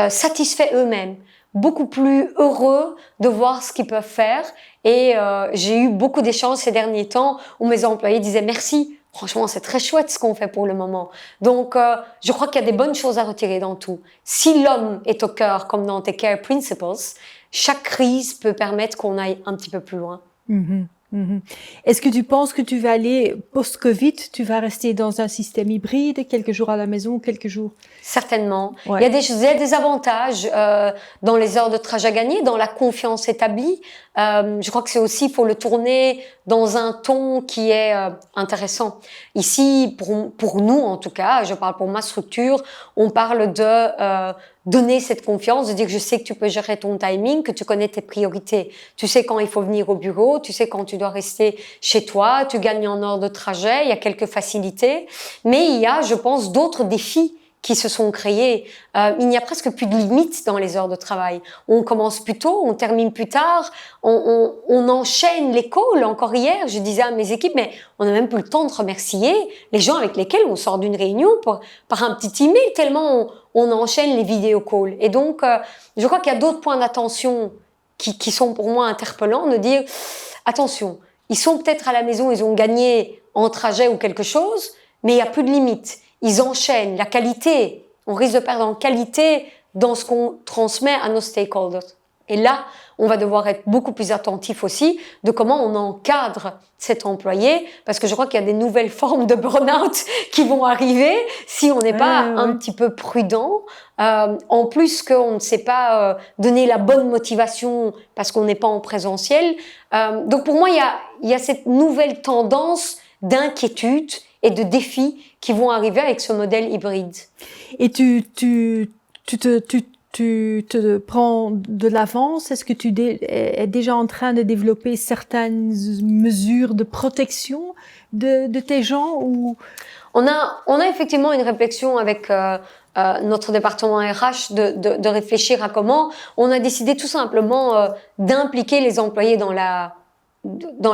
satisfaits eux-mêmes, beaucoup plus heureux de voir ce qu'ils peuvent faire. Et j'ai eu beaucoup d'échanges ces derniers temps où mes employés disaient merci. Franchement, c'est très chouette ce qu'on fait pour le moment. Donc, je crois qu'il y a des bonnes choses à retirer dans tout. Si l'homme est au cœur, comme dans tes Care Principles, chaque crise peut permettre qu'on aille un petit peu plus loin. Est-ce que tu penses que tu vas aller post-Covid, tu vas rester dans un système hybride, quelques jours à la maison, quelques jours? Certainement. Ouais. Il y a des avantages dans les heures de trajet gagnées, dans la confiance établie. Je crois que c'est aussi, faut le tourner dans un ton qui est intéressant. Ici, pour nous en tout cas, je parle pour ma structure, on parle de donner cette confiance, de dire je sais que tu peux gérer ton timing, que tu connais tes priorités. Tu sais quand il faut venir au bureau, tu sais quand tu dois rester chez toi, tu gagnes en heure de trajet, il y a quelques facilités. Mais il y a, je pense, d'autres défis qui se sont créés. Il n'y a presque plus de limites dans les heures de travail. On commence plus tôt, on termine plus tard, on enchaîne les calls. Encore hier, je disais à mes équipes, mais on n'a même plus le temps de remercier les gens avec lesquels on sort d'une réunion par un petit email, tellement on enchaîne les vidéo calls. Et donc, je crois qu'il y a d'autres points d'attention qui sont pour moi interpellants, de dire, attention, ils sont peut-être à la maison, ils ont gagné en trajet ou quelque chose, mais il n'y a plus de limites. Ils enchaînent la qualité. On risque de perdre en qualité dans ce qu'on transmet à nos stakeholders. Et là, on va devoir être beaucoup plus attentif aussi de comment on encadre cet employé, parce que je crois qu'il y a des nouvelles formes de burn-out qui vont arriver si on n'est pas un petit peu prudent. En plus qu'on ne sait pas donner la bonne motivation parce qu'on n'est pas en présentiel. Donc pour moi, il y a cette nouvelle tendance d'inquiétude et de défis qui vont arriver avec ce modèle hybride. Et tu te prends de l'avance? Est-ce que tu es déjà en train de développer certaines mesures de protection de tes gens ou? On a effectivement une réflexion avec notre département RH de réfléchir à comment. On a décidé tout simplement d'impliquer les employés dans la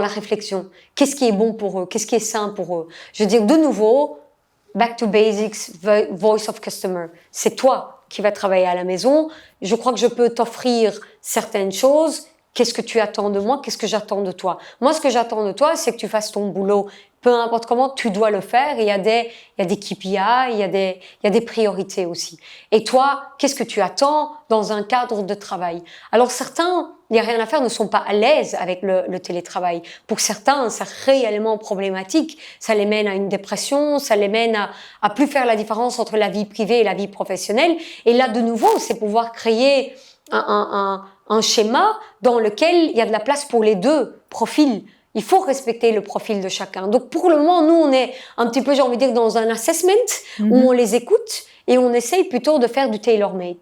réflexion. Qu'est-ce qui est bon pour eux? Qu'est-ce qui est sain pour eux? Je veux dire, de nouveau, back to basics, voice of customer. C'est toi qui vas travailler à la maison. Je crois que je peux t'offrir certaines choses. Qu'est-ce que tu attends de moi? Qu'est-ce que j'attends de toi? Moi, ce que j'attends de toi, c'est que tu fasses ton boulot. Peu importe comment, tu dois le faire. Il y a des KPI, il y a des priorités aussi. Et toi, qu'est-ce que tu attends dans un cadre de travail? Alors certains, il n'y a rien à faire, ne sont pas à l'aise avec le télétravail. Pour certains, c'est réellement problématique. Ça les mène à une dépression, ça les mène à plus faire la différence entre la vie privée et la vie professionnelle. Et là, de nouveau, c'est pouvoir créer un schéma dans lequel il y a de la place pour les deux profils. Il faut respecter le profil de chacun. Donc, pour le moment, nous, on est un petit peu, j'ai envie de dire, dans un assessment où on les écoute et on essaye plutôt de faire du tailor-made.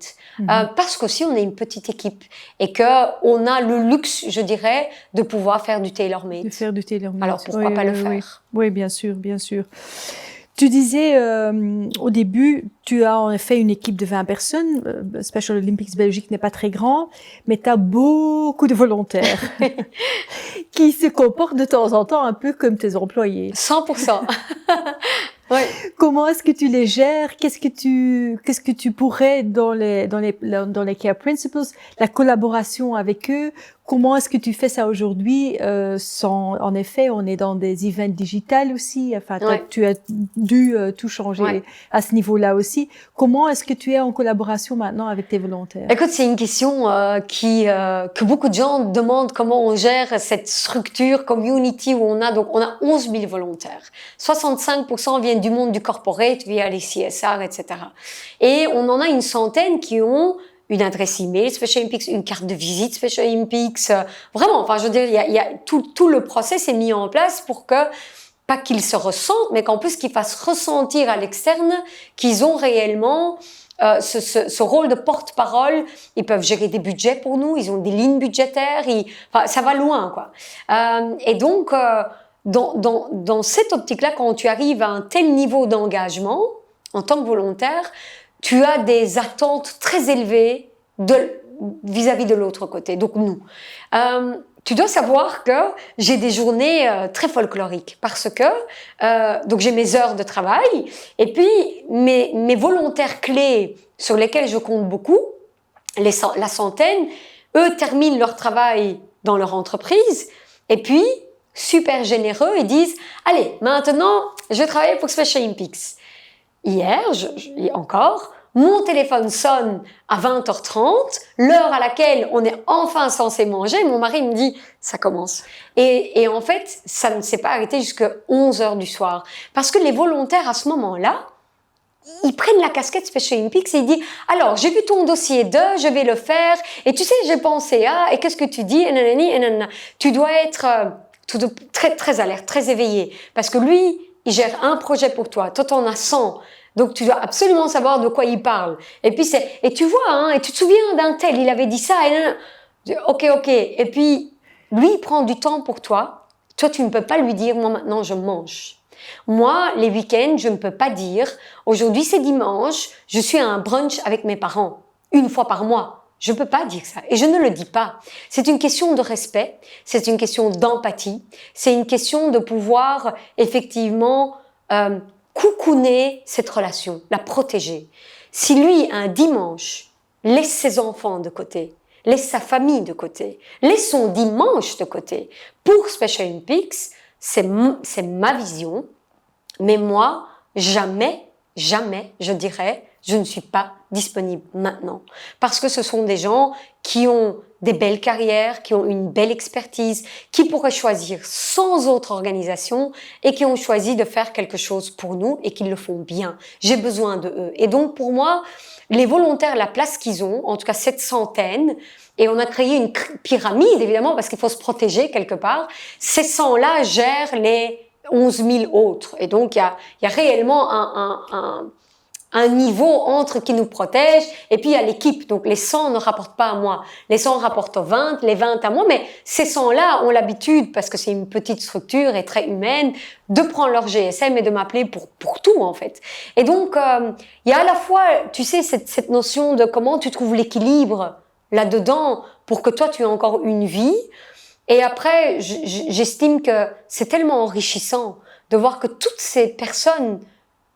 Parce qu'aussi, on est une petite équipe et qu'on a le luxe, je dirais, de pouvoir faire du tailor-made. De faire du tailor-made. Alors, pourquoi pas le faire? Oui, bien sûr, bien sûr. Tu disais au début, tu as en effet une équipe de 20 personnes. Special Olympics Belgique n'est pas très grand, mais tu as beaucoup de volontaires qui se comportent de temps en temps un peu comme tes employés. 100%. Ouais. Comment est-ce que tu les gères? Qu'est-ce que tu pourrais dans les Care Principles, la collaboration avec eux? Comment est-ce que tu fais ça aujourd'hui en effet, on est dans des events digitales aussi. Enfin, tu as dû tout changer à ce niveau-là aussi. Comment est-ce que tu es en collaboration maintenant avec tes volontaires? Écoute, c'est une question que beaucoup de gens demandent, comment on gère cette structure community où on a 11 000 volontaires. 65% viennent du monde du corporate via les CSR, etc. Et on en a une centaine qui ont une adresse email Special Olympics, une carte de visite Special Olympics. Vraiment, enfin, je veux dire, il y a tout le process est mis en place pour que, pas qu'ils se ressentent, mais qu'en plus qu'ils fassent ressentir à l'externe qu'ils ont réellement ce rôle de porte-parole. Ils peuvent gérer des budgets pour nous, ils ont des lignes budgétaires, enfin, ça va loin, quoi. Et donc, dans cette optique-là, quand tu arrives à un tel niveau d'engagement, en tant que volontaire, tu as des attentes très élevées vis-à-vis de l'autre côté, donc nous. Tu dois savoir que j'ai des journées très folkloriques parce que donc j'ai mes heures de travail et puis mes volontaires clés sur lesquels je compte beaucoup, la centaine, eux terminent leur travail dans leur entreprise et puis super généreux, ils disent « Allez, maintenant, je vais travailler pour Special Olympics ». Hier, encore, mon téléphone sonne à 20h30, l'heure à laquelle on est enfin censé manger. Mon mari me dit « ça commence ». Et en fait, ça ne s'est pas arrêté jusqu'à 11h du soir. Parce que les volontaires, à ce moment-là, ils prennent la casquette Special Olympics et ils disent « alors, j'ai vu ton dossier je vais le faire. Et tu sais, j'ai pensé à, et qu'est-ce que tu dis ?» Et nanana. Tu dois être très, très alerte, très éveillé. Parce que lui, il gère un projet pour toi. Toi, t'en as 100. Donc, tu dois absolument savoir de quoi il parle. Et puis, et tu vois, hein, et tu te souviens d'un tel, il avait dit ça, ok. Et puis, lui, il prend du temps pour toi. Toi, tu ne peux pas lui dire, moi, maintenant, je mange. Moi, les week-ends, je ne peux pas dire, aujourd'hui, c'est dimanche, je suis à un brunch avec mes parents, une fois par mois. Je ne peux pas dire ça. Et je ne le dis pas. C'est une question de respect. C'est une question d'empathie. C'est une question de pouvoir, effectivement, coucouner cette relation, la protéger. Si lui, un dimanche, laisse ses enfants de côté, laisse sa famille de côté, laisse son dimanche de côté, pour Special Olympics, c'est ma vision, mais moi, jamais, je dirais, je ne suis pas disponibles maintenant. Parce que ce sont des gens qui ont des belles carrières, qui ont une belle expertise, qui pourraient choisir sans autre organisation et qui ont choisi de faire quelque chose pour nous et qui le font bien. J'ai besoin de eux. Et donc, pour moi, les volontaires, la place qu'ils ont, en tout cas cette centaine, et on a créé une pyramide, évidemment, parce qu'il faut se protéger quelque part, ces 100-là gèrent les 11 000 autres. Et donc, il y a réellement un niveau entre qui nous protège et puis il y a l'équipe. Donc, les 100 ne rapportent pas à moi. Les 100 rapportent aux 20, les 20 à moi. Mais ces 100-là ont l'habitude, parce que c'est une petite structure et très humaine, de prendre leur GSM et de m'appeler pour tout, en fait. Et donc, il y a à la fois, tu sais, cette notion de comment tu trouves l'équilibre là-dedans pour que toi, tu aies encore une vie. Et après, j'estime que c'est tellement enrichissant de voir que toutes ces personnes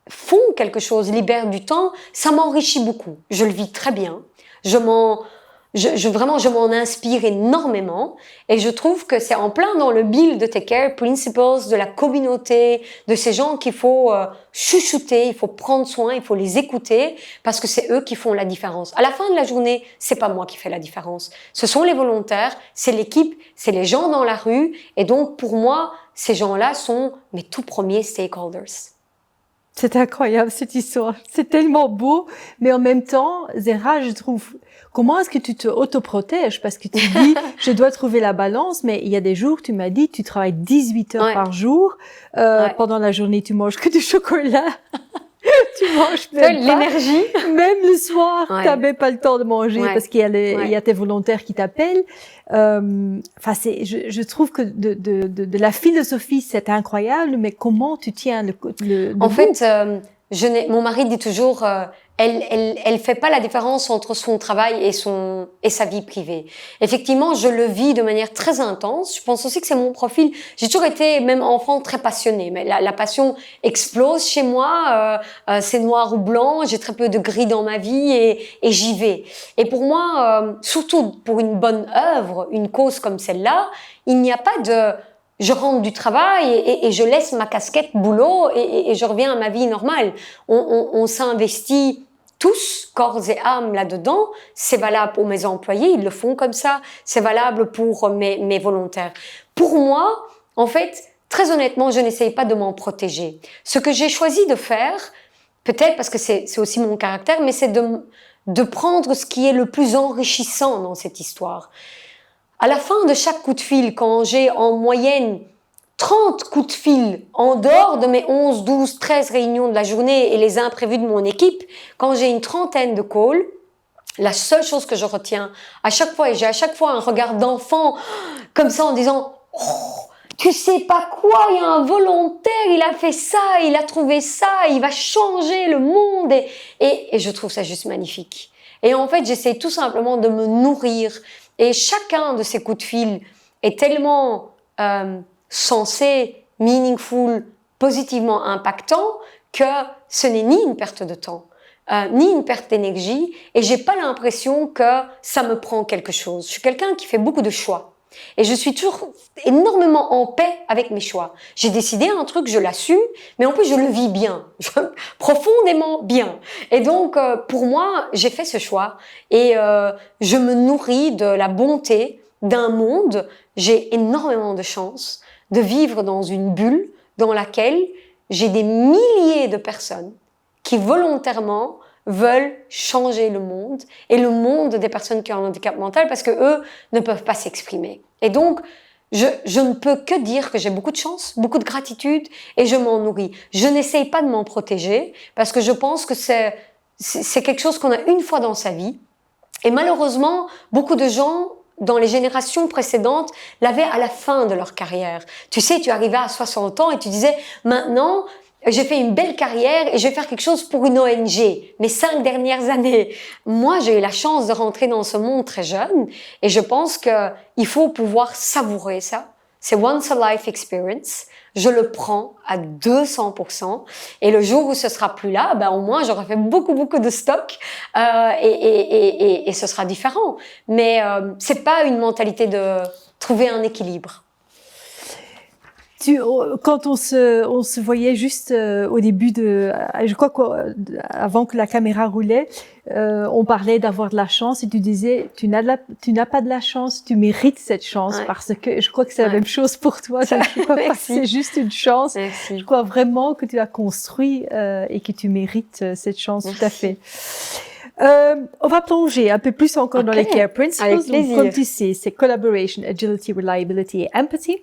font quelque chose, libèrent du temps, ça m'enrichit beaucoup. Je le vis très bien. Vraiment, je m'en inspire énormément et je trouve que c'est en plein dans le build de tes Care Principles, de la communauté, de ces gens qu'il faut chouchouter, il faut prendre soin, il faut les écouter parce que c'est eux qui font la différence. À la fin de la journée, c'est pas moi qui fais la différence. Ce sont les volontaires, c'est l'équipe, c'est les gens dans la rue et donc pour moi, ces gens-là sont mes tout premiers stakeholders. C'est incroyable cette histoire, c'est tellement beau, mais en même temps, Zehra, je trouve, comment est-ce que tu te autoprotèges? Parce que tu dis, je dois trouver la balance, mais il y a des jours, tu m'as dit, tu travailles 18 heures par jour, pendant la journée, tu manges que du chocolat. Tu manges même pas. L'énergie. Même le soir, t'as même pas le temps de manger parce qu'il y a il y a tes volontaires qui t'appellent. Enfin, je trouve que de la philosophie, c'est incroyable, mais comment tu tiens le En fait, mon mari dit toujours, elle fait pas la différence entre son travail et sa vie privée. Effectivement, je le vis de manière très intense. Je pense aussi que c'est mon profil. J'ai toujours été, même enfant, très passionnée. Mais la passion explose chez moi. C'est noir ou blanc. J'ai très peu de gris dans ma vie et j'y vais. Et pour moi, surtout pour une bonne œuvre, une cause comme celle-là, il n'y a pas de je rentre du travail et je laisse ma casquette boulot et je reviens à ma vie normale. On s'investit tous, corps et âme là-dedans. C'est valable pour mes employés, ils le font comme ça. C'est valable pour mes volontaires. Pour moi, en fait, très honnêtement, je n'essaye pas de m'en protéger. Ce que j'ai choisi de faire, peut-être parce que c'est aussi mon caractère, mais c'est de prendre ce qui est le plus enrichissant dans cette histoire. À la fin de chaque coup de fil, quand j'ai en moyenne 30 coups de fil en dehors de mes 11, 12, 13 réunions de la journée et les imprévus de mon équipe, quand j'ai une trentaine de calls, la seule chose que je retiens à chaque fois, et j'ai à chaque fois un regard d'enfant comme ça en disant « Oh, tu sais pas quoi, il y a un volontaire, il a fait ça, il a trouvé ça, il va changer le monde. » Et je trouve ça juste magnifique. Et en fait, j'essaie tout simplement de me nourrir. Et chacun de ces coups de fil est tellement sensé, meaningful, positivement impactant que ce n'est ni une perte de temps, ni une perte d'énergie et j'ai pas l'impression que ça me prend quelque chose. Je suis quelqu'un qui fait beaucoup de choix et je suis toujours énormément en paix avec mes choix. J'ai décidé un truc, je l'assume, mais en plus je le vis bien, profondément bien. Et donc pour moi, j'ai fait ce choix et je me nourris de la bonté d'un monde. J'ai énormément de chance de vivre dans une bulle dans laquelle j'ai des milliers de personnes qui volontairement veulent changer le monde et le monde des personnes qui ont un handicap mental parce que eux ne peuvent pas s'exprimer. Et donc, je ne peux que dire que j'ai beaucoup de chance, beaucoup de gratitude et je m'en nourris. Je n'essaye pas de m'en protéger parce que je pense que c'est quelque chose qu'on a une fois dans sa vie. Et malheureusement, beaucoup de gens dans les générations précédentes l'avaient à la fin de leur carrière. Tu sais, tu arrivais à 60 ans et tu disais « Maintenant, j'ai fait une belle carrière et je vais faire quelque chose pour une ONG, mes 5 dernières années. » Moi, j'ai eu la chance de rentrer dans ce monde très jeune et je pense qu'il faut pouvoir savourer ça. C'est once a life experience. Je le prends à 200%. Et le jour où ce sera plus là, ben au moins j'aurai fait beaucoup de stock et ce sera différent. Mais c'est pas une mentalité de trouver un équilibre. Quand on se voyait juste au début je crois qu'avant que la caméra roulait, On parlait d'avoir de la chance et tu disais, tu n'as pas de la chance, tu mérites cette chance parce que je crois que c'est la même chose pour toi. Je crois pas que c'est juste une chance. Merci. Je crois vraiment que tu as construit et que tu mérites cette chance. Tout à fait. On va plonger un peu plus encore dans les Care Principles. Avec plaisir. Donc, comme tu sais, c'est Collaboration, Agility, Reliability et Empathy.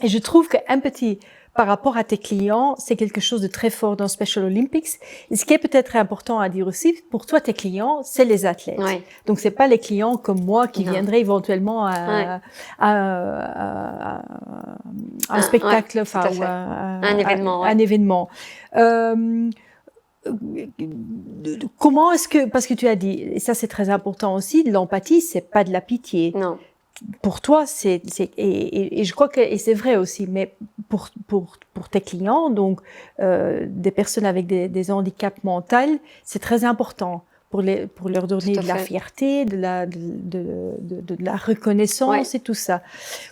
Et je trouve que Empathy, par rapport à tes clients, c'est quelque chose de très fort dans Special Olympics. Et ce qui est peut-être important à dire aussi, pour toi, tes clients, c'est les athlètes. Ouais. Donc, c'est pas les clients comme moi qui viendraient éventuellement à un spectacle, enfin, ou un événement. Un événement. Comment est-ce que, parce que tu as dit, et ça c'est très important aussi, l'empathie, c'est pas de la pitié. Non. Pour toi, et je crois que, et c'est vrai aussi, mais pour tes clients, donc, des personnes avec des handicaps mentaux, c'est très important pour leur donner de la fierté, de la reconnaissance et tout ça.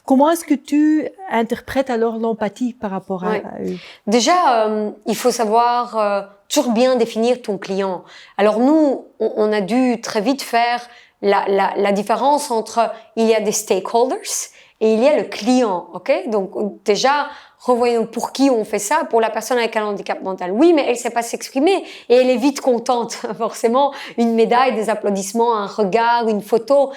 Comment est-ce que tu interprètes alors l'empathie par rapport à eux? Déjà, il faut savoir toujours bien définir ton client. Alors nous, on a dû très vite faire la différence entre il y a des stakeholders et il y a le client, ok? Donc déjà, revoyons pour qui on fait ça. Pour la personne avec un handicap mental, oui, mais elle sait pas s'exprimer et elle est vite contente. Forcément, une médaille, des applaudissements, un regard, une photo.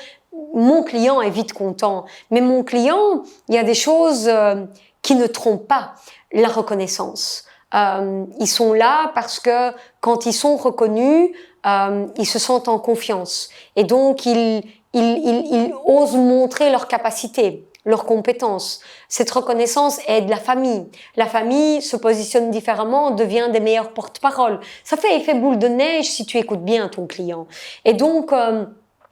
Mon client est vite content. Mais mon client, il y a des choses qui ne trompent pas. La reconnaissance. Ils sont là parce que quand ils sont reconnus, ils se sentent en confiance et donc ils osent montrer leurs capacités, leurs compétences. Cette reconnaissance aide la famille. La famille se positionne différemment, devient des meilleurs porte-parole. Ça fait effet boule de neige si tu écoutes bien ton client. Et donc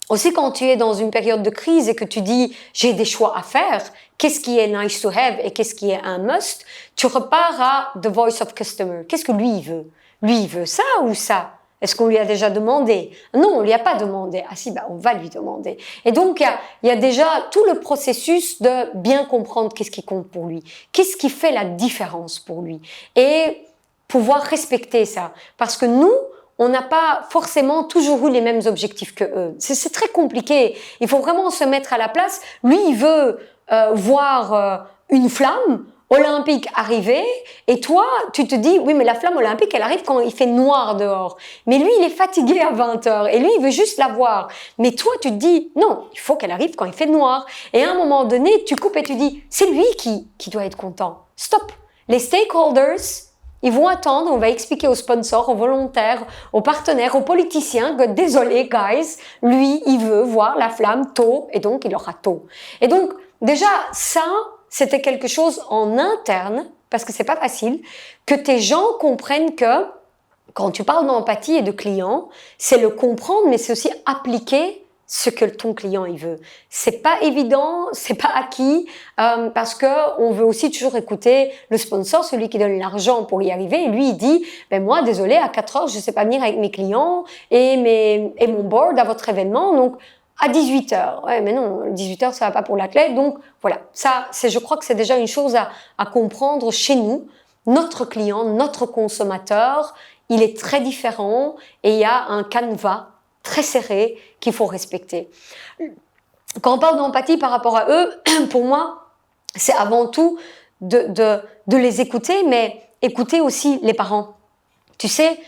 aussi quand tu es dans une période de crise et que tu dis j'ai des choix à faire, qu'est-ce qui est nice to have et qu'est-ce qui est un must, tu repars à the voice of customer. Qu'est-ce que lui il veut? Lui il veut ça ou ça? Est-ce qu'on lui a déjà demandé? Non, on lui a pas demandé. Ah si, on va lui demander. Et donc il y a déjà tout le processus de bien comprendre qu'est-ce qui compte pour lui, qu'est-ce qui fait la différence pour lui et pouvoir respecter ça. Parce que nous, on n'a pas forcément toujours eu les mêmes objectifs que eux. C'est très compliqué. Il faut vraiment se mettre à la place. Lui, il veut voir une flamme olympique arriver et toi, tu te dis, oui, mais la flamme olympique, elle arrive quand il fait noir dehors. Mais lui, il est fatigué à 20h et lui, il veut juste la voir. Mais toi, tu te dis, non, il faut qu'elle arrive quand il fait noir. Et à un moment donné, tu coupes et tu dis, c'est lui qui doit être content. Stop. Les stakeholders, ils vont attendre, on va expliquer aux sponsors, aux volontaires, aux partenaires, aux politiciens que désolé, guys, lui, il veut voir la flamme tôt et donc il aura tôt. Et donc, déjà, ça, c'était quelque chose en interne, parce que c'est pas facile, que tes gens comprennent que quand tu parles d'empathie et de client, c'est le comprendre, mais c'est aussi appliquer ce que ton client il veut. C'est pas évident, c'est pas acquis, parce que on veut aussi toujours écouter le sponsor, celui qui donne l'argent pour y arriver. Et lui, il dit, moi, désolé, à 4h, je sais pas venir avec mes clients et mon board à votre événement, donc à 18h. Ouais, mais non, 18h, ça va pas pour l'athlète. Donc, voilà. Ça, je crois que c'est déjà une chose à comprendre chez nous. Notre client, notre consommateur, il est très différent et il y a un canevas très serré qu'il faut respecter. Quand on parle d'empathie par rapport à eux, pour moi, c'est avant tout de les écouter, mais écouter aussi les parents. Tu sais,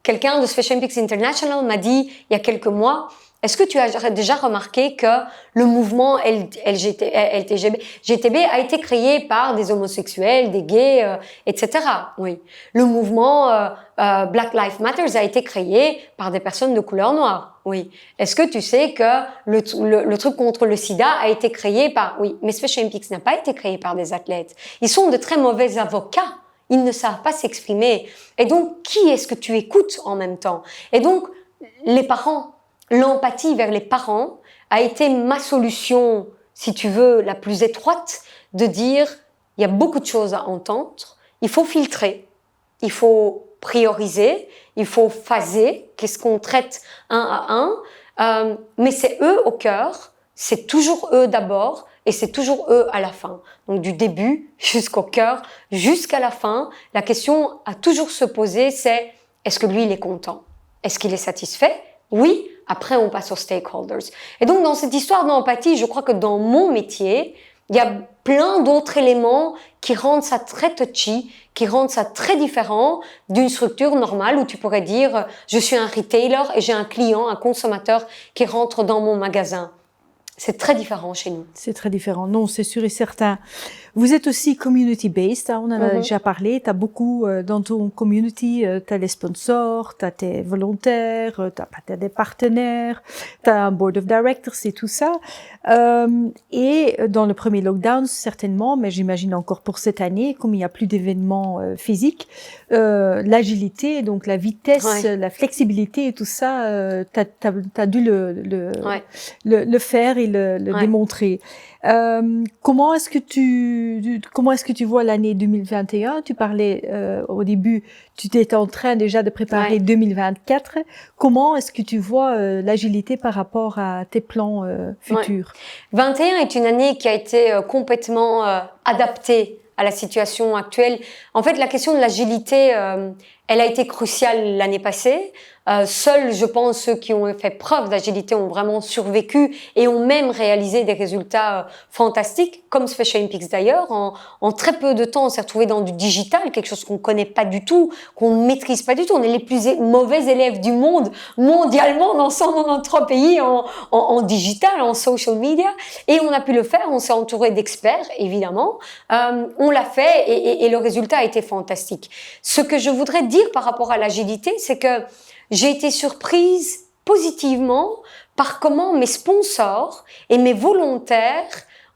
quelqu'un de Special Olympics International m'a dit il y a quelques mois, est-ce que tu as déjà remarqué que le mouvement LGTB a été créé par des homosexuels, des gays, etc. Oui. Le mouvement Black Lives Matter a été créé par des personnes de couleur noire. Oui. Est-ce que tu sais que le truc contre le sida a été créé par... Oui, mais Special Olympics n'a pas été créé par des athlètes. Ils sont de très mauvais avocats. Ils ne savent pas s'exprimer. Et donc, qui est-ce que tu écoutes en même temps? Et donc, les parents... L'empathie vers les parents a été ma solution, si tu veux, la plus étroite, de dire, il y a beaucoup de choses à entendre, il faut filtrer, il faut prioriser, il faut phaser, qu'est-ce qu'on traite un à un, mais c'est eux au cœur, c'est toujours eux d'abord, et c'est toujours eux à la fin. Donc du début jusqu'au cœur, jusqu'à la fin, la question à toujours se poser, c'est, est-ce que lui, il est content? Est-ce qu'il est satisfait? Oui. Après, on passe aux stakeholders. Et donc, dans cette histoire d'empathie, je crois que dans mon métier, il y a plein d'autres éléments qui rendent ça très touchy, qui rendent ça très différent d'une structure normale où tu pourrais dire je suis un retailer et j'ai un client, un consommateur qui rentre dans mon magasin. C'est très différent chez nous. C'est très différent. Non, c'est sûr et certain. Vous êtes aussi community-based, hein, on en a déjà parlé. Tu as beaucoup dans ton community, tu as les sponsors, tu as tes volontaires, tu as des partenaires, tu as un board of directors et tout ça. Et dans le premier lockdown, certainement, mais j'imagine encore pour cette année, comme il n'y a plus d'événements physiques, l'agilité, donc la vitesse, la flexibilité et tout ça, tu as dû le faire et le démontrer. Comment est-ce que tu vois l'année 2021? Tu parlais au début, tu étais en train déjà de préparer 2024. Comment est-ce que tu vois l'agilité par rapport à tes plans futurs? 21 est une année qui a été complètement adaptée à la situation actuelle. En fait, la question de l'agilité, elle a été cruciale l'année passée. Seuls, je pense, ceux qui ont fait preuve d'agilité ont vraiment survécu et ont même réalisé des résultats fantastiques, comme Special Olympics d'ailleurs. En très peu de temps, on s'est retrouvé dans du digital, quelque chose qu'on connaît pas du tout, qu'on ne maîtrise pas du tout. On est les plus mauvais élèves du monde, mondialement, dans 193 pays en digital, en social media. Et on a pu le faire, on s'est entouré d'experts, évidemment. On l'a fait et le résultat a été fantastique. Ce que je voudrais dire par rapport à l'agilité, c'est que j'ai été surprise positivement par comment mes sponsors et mes volontaires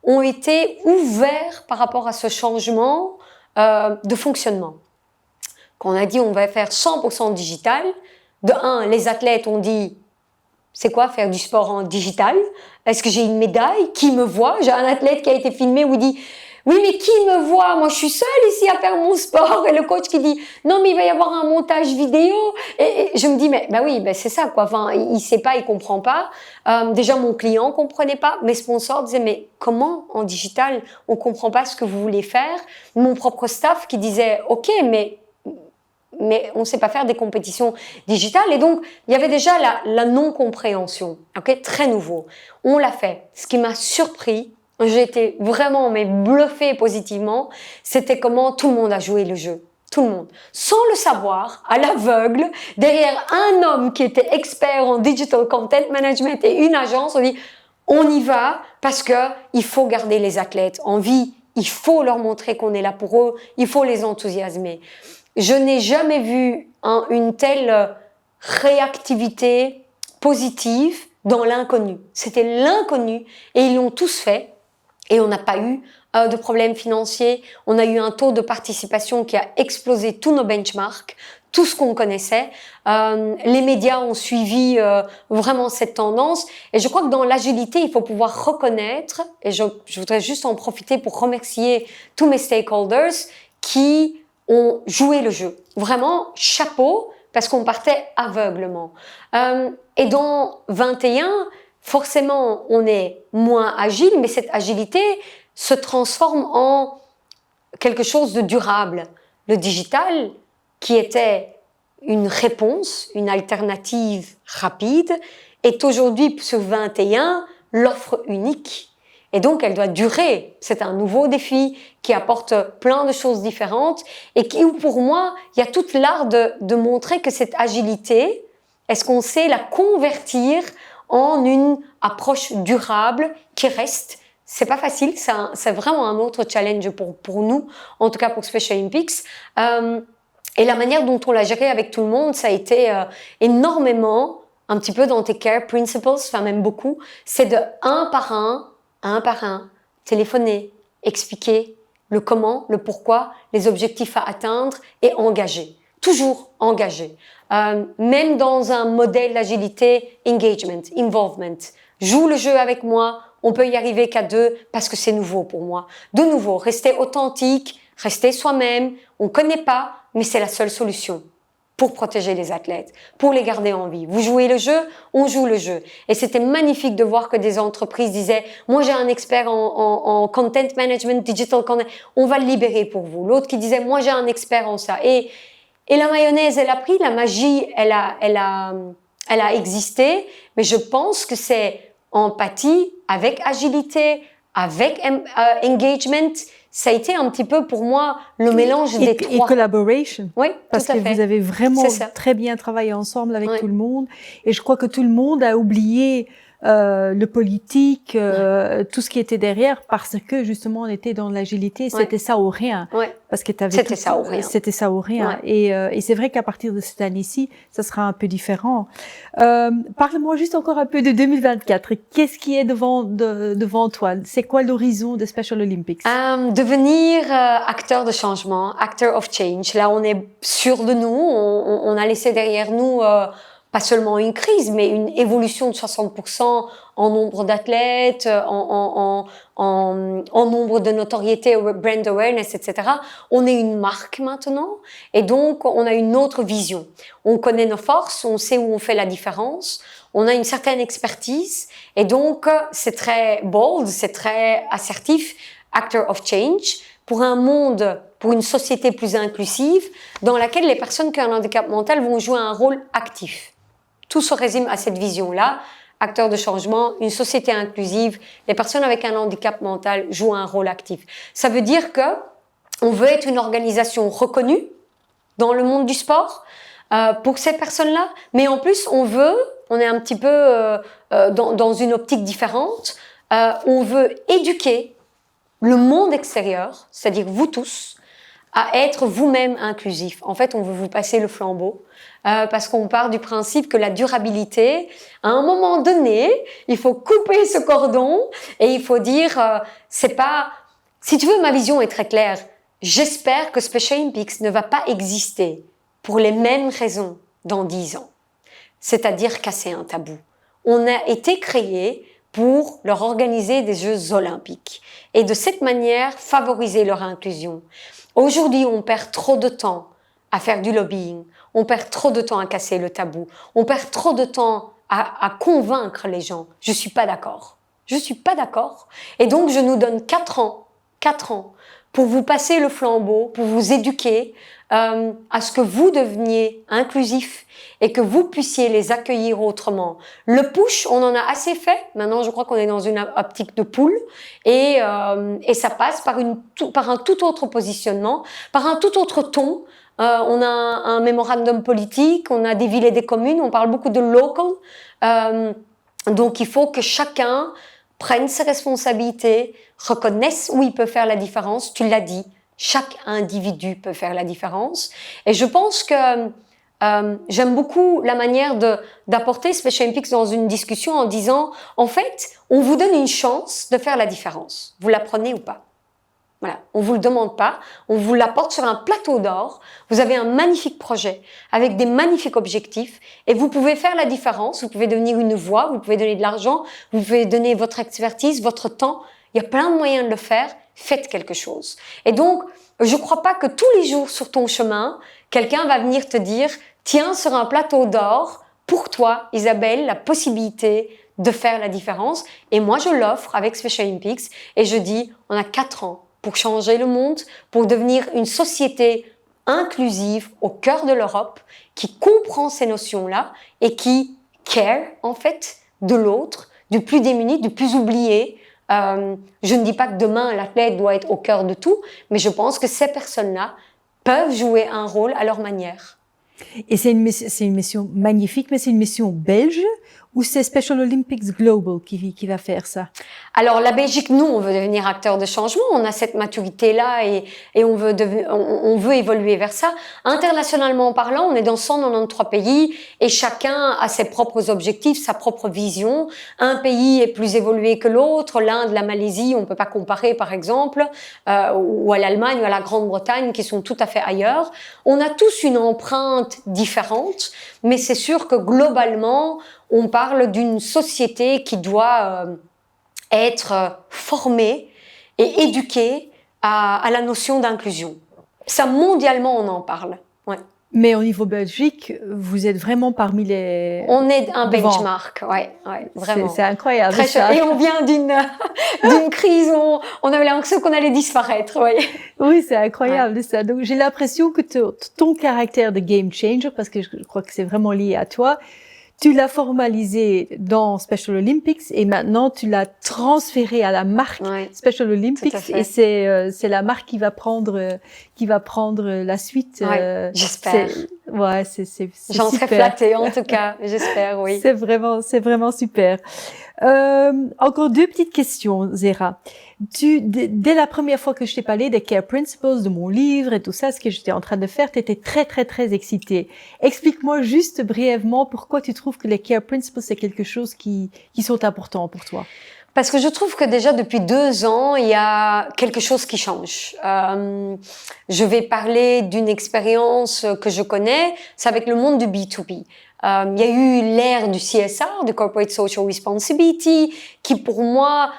ont été ouverts par rapport à ce changement de fonctionnement. Quand on a dit on va faire 100% digital, de un, les athlètes ont dit c'est quoi faire du sport en digital? Est-ce que j'ai une médaille? Qui me voit? J'ai un athlète qui a été filmé où il dit oui, mais qui me voit? Moi, je suis seule ici à faire mon sport. Et le coach qui dit, non, mais il va y avoir un montage vidéo. Et je me dis, mais bah oui, bah c'est ça, quoi. Enfin, il sait pas, il comprend pas. Déjà, mon client comprenait pas. Mes sponsors disaient, mais comment en digital, on comprend pas ce que vous voulez faire? Mon propre staff qui disait, ok, mais on sait pas faire des compétitions digitales. Et donc, il y avait déjà la non-compréhension. Ok, très nouveau. On l'a fait. Ce qui m'a surpris, j'ai été vraiment bluffée positivement, c'était comment tout le monde a joué le jeu. Tout le monde. Sans le savoir, à l'aveugle, derrière un homme qui était expert en digital content management et une agence, on dit on y va parce que il faut garder les athlètes en vie, il faut leur montrer qu'on est là pour eux, il faut les enthousiasmer. Je n'ai jamais vu une telle réactivité positive dans l'inconnu. C'était l'inconnu et ils l'ont tous fait. Et on n'a pas eu de problème financier. On a eu un taux de participation qui a explosé tous nos benchmarks, tout ce qu'on connaissait. Les médias ont suivi vraiment cette tendance. Et je crois que dans l'agilité, il faut pouvoir reconnaître, et je voudrais juste en profiter pour remercier tous mes stakeholders qui ont joué le jeu. Vraiment, chapeau, parce qu'on partait aveuglement. Et dans 21, forcément, on est moins agile, mais cette agilité se transforme en quelque chose de durable. Le digital, qui était une réponse, une alternative rapide, est aujourd'hui, sur 21, l'offre unique. Et donc, elle doit durer. C'est un nouveau défi qui apporte plein de choses différentes et qui, pour moi, il y a toute l'art de montrer que cette agilité, est-ce qu'on sait la convertir en une approche durable qui reste. C'est pas facile, c'est vraiment un autre challenge pour nous, en tout cas pour Special Olympics. Et la manière dont on l'a géré avec tout le monde, ça a été énormément, un petit peu dans tes care principles, enfin même beaucoup, c'est de un par un, téléphoner, expliquer le comment, le pourquoi, les objectifs à atteindre et engager. Toujours engagé. Même dans un modèle d'agilité, engagement, involvement. Joue le jeu avec moi, on peut y arriver qu'à deux parce que c'est nouveau pour moi. De nouveau, rester authentique, rester soi-même, on connaît pas, mais c'est la seule solution pour protéger les athlètes, pour les garder en vie. Vous jouez le jeu, on joue le jeu. Et c'était magnifique de voir que des entreprises disaient « Moi, j'ai un expert en content management, digital content, on va le libérer pour vous. » L'autre qui disait « Moi, j'ai un expert en ça. » Et Et la mayonnaise, elle a pris, la magie, elle a existé, mais je pense que c'est empathie avec agilité, avec engagement. Ça a été un petit peu pour moi le mélange des trois. Et collaboration. Oui, parce tout à que fait. vous avez vraiment très bien travaillé ensemble avec tout le monde. Et je crois que tout le monde a oublié le politique, tout ce qui était derrière, parce que justement on était dans l'agilité. C'était ça ou rien. Parce que c'était ça ou rien. C'était ça ou rien. Et c'est vrai qu'à partir de cette année-ci, ça sera un peu différent. Parle-moi juste encore un peu de 2024. Qu'est-ce qui est devant toi? C'est quoi l'horizon des Special Olympics? Devenir acteur de changement, actor of change. Là, on est sûr de nous. On a laissé derrière nous pas seulement une crise, mais une évolution de 60% en nombre d'athlètes, en nombre de notoriété, brand awareness, etc. On est une marque maintenant, et donc on a une autre vision. On connaît nos forces, on sait où on fait la différence, on a une certaine expertise, et donc c'est très bold, c'est très assertif, actor of change, pour un monde, pour une société plus inclusive, dans laquelle les personnes qui ont un handicap mental vont jouer un rôle actif. Tout se résume à cette vision-là, acteur de changement, une société inclusive, les personnes avec un handicap mental jouent un rôle actif. Ça veut dire que on veut être une organisation reconnue dans le monde du sport pour ces personnes-là, mais en plus on est un petit peu dans une optique différente, on veut éduquer le monde extérieur, c'est-à-dire vous tous, à être vous-même inclusif. En fait, on veut vous passer le flambeau parce qu'on part du principe que la durabilité, à un moment donné, il faut couper ce cordon et il faut dire, c'est pas... Si tu veux, ma vision est très claire. J'espère que Special Olympics ne va pas exister pour les mêmes raisons dans 10 ans. C'est-à-dire casser un tabou. On a été créé pour leur organiser des Jeux olympiques et de cette manière favoriser leur inclusion. Aujourd'hui, on perd trop de temps à faire du lobbying, on perd trop de temps à casser le tabou, on perd trop de temps à convaincre les gens. Je suis pas d'accord. Je suis pas d'accord. Et donc, je nous donne 4 ans, pour vous passer le flambeau, pour vous éduquer à ce que vous deveniez inclusifs et que vous puissiez les accueillir autrement. Le push, on en a assez fait. Maintenant, je crois qu'on est dans une optique de pull et ça passe par un tout autre positionnement, par un tout autre ton. On a un mémorandum politique, on a des villes et des communes, on parle beaucoup de local. Donc, il faut que chacun prenne ses responsabilités, reconnaisse où il peut faire la différence. Tu l'as dit, chaque individu peut faire la différence. Et je pense que j'aime beaucoup la manière d'apporter Special Olympics dans une discussion en disant, en fait, on vous donne une chance de faire la différence. Vous la prenez ou pas? Voilà, on vous le demande pas, on vous l'apporte sur un plateau d'or. Vous avez un magnifique projet avec des magnifiques objectifs et vous pouvez faire la différence. Vous pouvez devenir une voix, vous pouvez donner de l'argent, vous pouvez donner votre expertise, votre temps. Il y a plein de moyens de le faire. Faites quelque chose. Et donc, je crois pas que tous les jours sur ton chemin, quelqu'un va venir te dire, tiens, sur un plateau d'or, pour toi, Isabelle, la possibilité de faire la différence. Et moi, je l'offre avec Special Olympics et je dis, on a 4 ans pour changer le monde, pour devenir une société inclusive au cœur de l'Europe, qui comprend ces notions-là et qui care, en fait, de l'autre, du plus démuni, du plus oublié. Je ne dis pas que demain, l'athlète doit être au cœur de tout, mais je pense que ces personnes-là peuvent jouer un rôle à leur manière. Et c'est une mission magnifique, mais c'est une mission belge ou c'est Special Olympics Global qui va faire ça? Alors, la Belgique, nous, on veut devenir acteur de changement. On a cette maturité-là et on veut évoluer vers ça. Internationalement parlant, on est dans 193 pays et chacun a ses propres objectifs, sa propre vision. Un pays est plus évolué que l'autre. L'Inde, la Malaisie, on peut pas comparer, par exemple, ou à l'Allemagne ou à la Grande-Bretagne, qui sont tout à fait ailleurs. On a tous une empreinte différente, mais c'est sûr que globalement, on parle d'une société qui doit être formée et éduquée à la notion d'inclusion. Ça, mondialement, on en parle. Ouais. Mais au niveau Belgique, vous êtes vraiment parmi les... On est un devant. benchmark, ouais, vraiment. C'est incroyable. Très ça. chouette. Et on vient d'une crise où on avait l'impression qu'on allait disparaître, ouais. Oui, c'est incroyable ça. Donc j'ai l'impression que ton caractère de game changer, parce que je crois que c'est vraiment lié à toi, tu l'as formalisé dans Special Olympics et maintenant tu l'as transféré à la marque Special Olympics et c'est la marque qui va prendre la suite. J'espère. J'en serais flattée en tout cas, j'espère, oui. C'est vraiment super. Encore deux petites questions, Zera. Dès la première fois que je t'ai parlé des Care Principles, de mon livre et tout ça, ce que j'étais en train de faire, tu étais très excitée. Explique-moi juste brièvement pourquoi tu trouves que les Care Principles, c'est quelque chose qui sont importants pour toi. Parce que je trouve que déjà depuis 2 ans, il y a quelque chose qui change. Je vais parler d'une expérience que je connais, c'est avec le monde du B2B. Il y a eu l'ère du CSR, du Corporate Social Responsibility, qui pour moi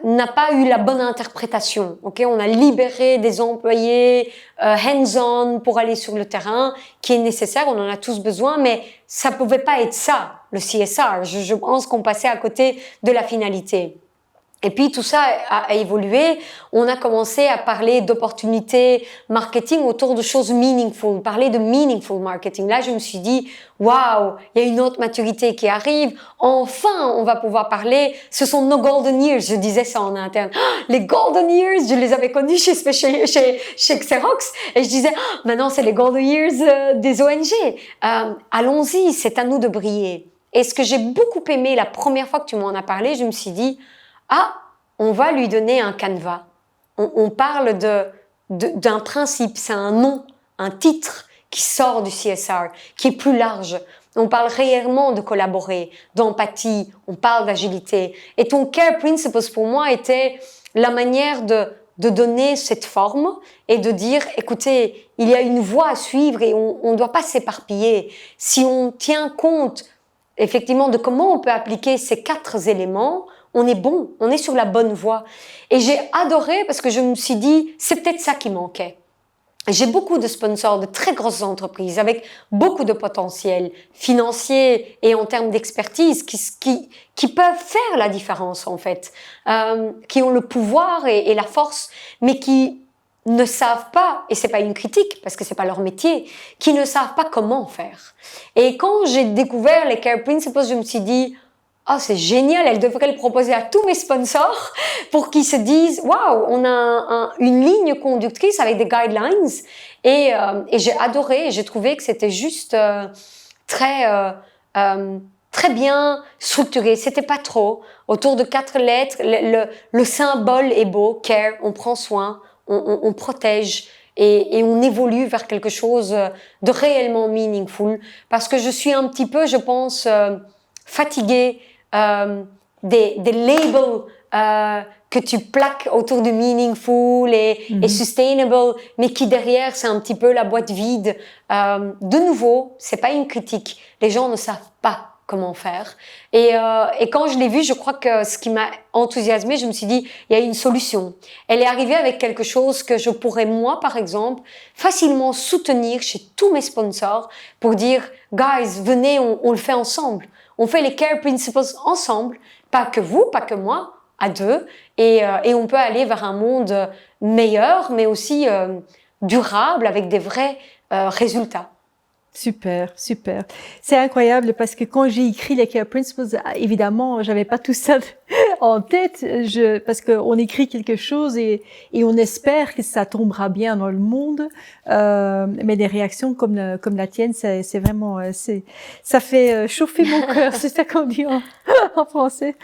n'a pas eu la bonne interprétation. Ok, on a libéré des employés hands-on pour aller sur le terrain, qui est nécessaire, on en a tous besoin, mais ça pouvait pas être ça, le CSR. Je pense qu'on passait à côté de la finalité. Et puis tout ça a évolué. On a commencé à parler d'opportunités marketing autour de choses meaningful, parler de meaningful marketing. Là, je me suis dit, waouh, il y a une autre maturité qui arrive. Enfin, on va pouvoir parler. Ce sont nos golden years. Je disais ça en interne. Les golden years, je les avais connus chez Xerox. Et je disais, maintenant, c'est les golden years des ONG. Allons-y, c'est à nous de briller. Et ce que j'ai beaucoup aimé la première fois que tu m'en as parlé, je me suis dit, on va lui donner un canevas. On parle d'un principe, c'est un nom, un titre qui sort du CSR, qui est plus large. On parle réellement de collaborer, d'empathie, on parle d'agilité. Et ton Care Principles, pour moi, était la manière de donner cette forme et de dire, écoutez, il y a une voie à suivre et on ne doit pas s'éparpiller. Si on tient compte, effectivement, de comment on peut appliquer ces 4 éléments, on est bon, on est sur la bonne voie. Et j'ai adoré parce que je me suis dit, c'est peut-être ça qui manquait. J'ai beaucoup de sponsors de très grosses entreprises avec beaucoup de potentiel financier et en termes d'expertise qui peuvent faire la différence en fait, qui ont le pouvoir et la force, mais qui ne savent pas, et c'est pas une critique parce que c'est pas leur métier, qui ne savent pas comment faire. Et quand j'ai découvert les Care Principles, je me suis dit, c'est génial, elle devrait le proposer à tous mes sponsors pour qu'ils se disent waouh, on a une ligne conductrice avec des guidelines et j'ai adoré et j'ai trouvé que c'était juste très bien structuré, c'était pas trop autour de 4 lettres, le symbole est beau, care, on prend soin, on protège et on évolue vers quelque chose de réellement meaningful parce que je suis un petit peu, je pense, fatiguée des labels que tu plaques autour de meaningful et sustainable, mais qui derrière c'est un petit peu la boîte vide. De nouveau, c'est pas une critique. Les gens ne savent pas comment faire. Et quand je l'ai vu, je crois que ce qui m'a enthousiasmée, je me suis dit, il y a une solution. Elle est arrivée avec quelque chose que je pourrais, moi, par exemple, facilement soutenir chez tous mes sponsors pour dire, guys, venez, on le fait ensemble. On fait les Care Principles ensemble, pas que vous, pas que moi, à 2, et on peut aller vers un monde meilleur, mais aussi durable, avec des vrais résultats. Super. C'est incroyable parce que quand j'ai écrit les Care Principles, évidemment, j'avais pas tout ça en tête, parce qu'on écrit quelque chose et on espère que ça tombera bien dans le monde, mais des réactions comme la tienne, c'est vraiment, ça fait chauffer mon cœur, c'est ça qu'on dit en français.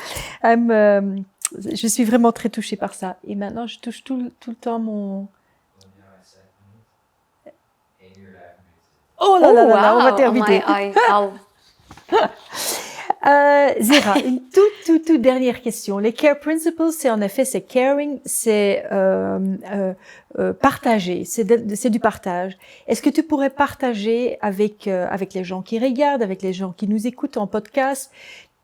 Je suis vraiment très touchée par ça. Et maintenant, je touche tout le temps mon... Oh là là, on va terminer. Zera, une toute dernière question. Les Care Principles, c'est caring, c'est partager, c'est du partage. Est-ce que tu pourrais partager avec les gens qui regardent, avec les gens qui nous écoutent en podcast,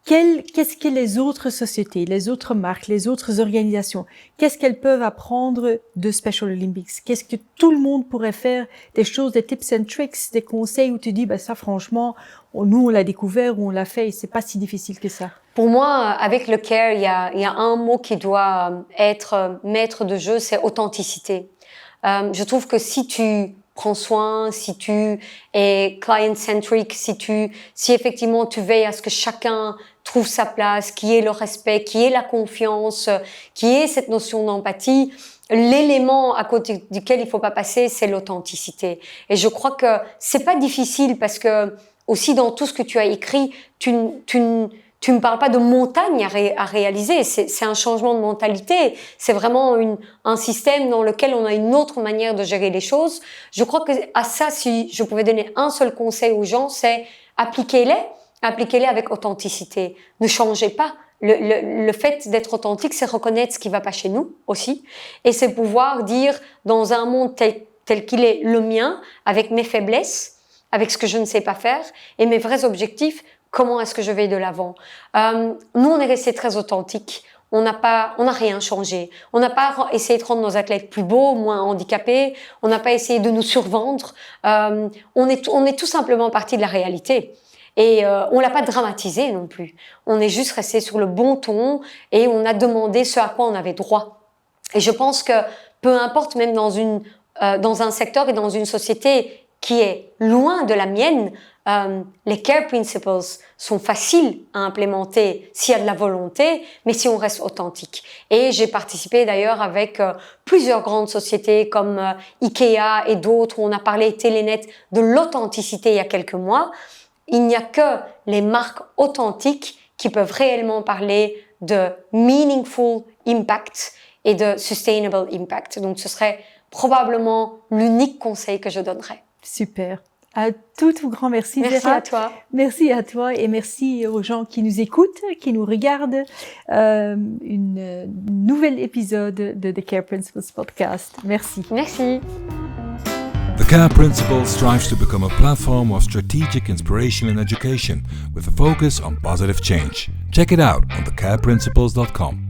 qu'est-ce que les autres sociétés, les autres marques, les autres organisations, qu'est-ce qu'elles peuvent apprendre de Special Olympics? Qu'est-ce que tout le monde pourrait faire? Des choses, des tips and tricks, des conseils où tu dis, ça franchement, nous on l'a découvert ou on l'a fait et c'est pas si difficile que ça. Pour moi, avec le CARE, il y a un mot qui doit être maître de jeu, c'est authenticité. Je trouve que si tu prends soin, si tu es client-centric, si effectivement tu veilles à ce que chacun trouve sa place, qu'il y ait le respect, qu'il y ait la confiance, qu'il y ait cette notion d'empathie, l'élément à côté duquel il faut pas passer, c'est l'authenticité. Et je crois que c'est pas difficile parce que aussi dans tout ce que tu as écrit, tu ne parles pas de montagne à réaliser, c'est un changement de mentalité, c'est vraiment un système dans lequel on a une autre manière de gérer les choses. Je crois que à ça, si je pouvais donner un seul conseil aux gens, c'est appliquez-les avec authenticité. Ne changez pas. Le fait d'être authentique, c'est reconnaître ce qui va pas chez nous aussi, et c'est pouvoir dire dans un monde tel qu'il est le mien, avec mes faiblesses, avec ce que je ne sais pas faire et mes vrais objectifs, comment est-ce que je vais de l'avant? Nous, on est resté très authentique. On n'a rien changé. On n'a pas essayé de rendre nos athlètes plus beaux, moins handicapés. On n'a pas essayé de nous survendre. On est tout simplement parti de la réalité. Et on l'a pas dramatisé non plus. On est juste resté sur le bon ton et on a demandé ce à quoi on avait droit. Et je pense que peu importe, même dans un secteur et dans une société qui est loin de la mienne, les CARE Principles sont faciles à implémenter s'il y a de la volonté, mais si on reste authentique. Et j'ai participé d'ailleurs avec plusieurs grandes sociétés comme Ikea et d'autres, où on a parlé Telenet de l'authenticité il y a quelques mois. Il n'y a que les marques authentiques qui peuvent réellement parler de meaningful impact et de sustainable impact. Donc ce serait probablement l'unique conseil que je donnerais. Super. Un tout grand merci. Merci Zéra. à toi. Merci à toi et merci aux gens qui nous écoutent, qui nous regardent. Une nouvel épisode de The CARE Principles podcast. Merci. Merci. The CARE Principles strives to become a platform of strategic inspiration and education with a focus on positive change. Check it out on thecareprinciples.com.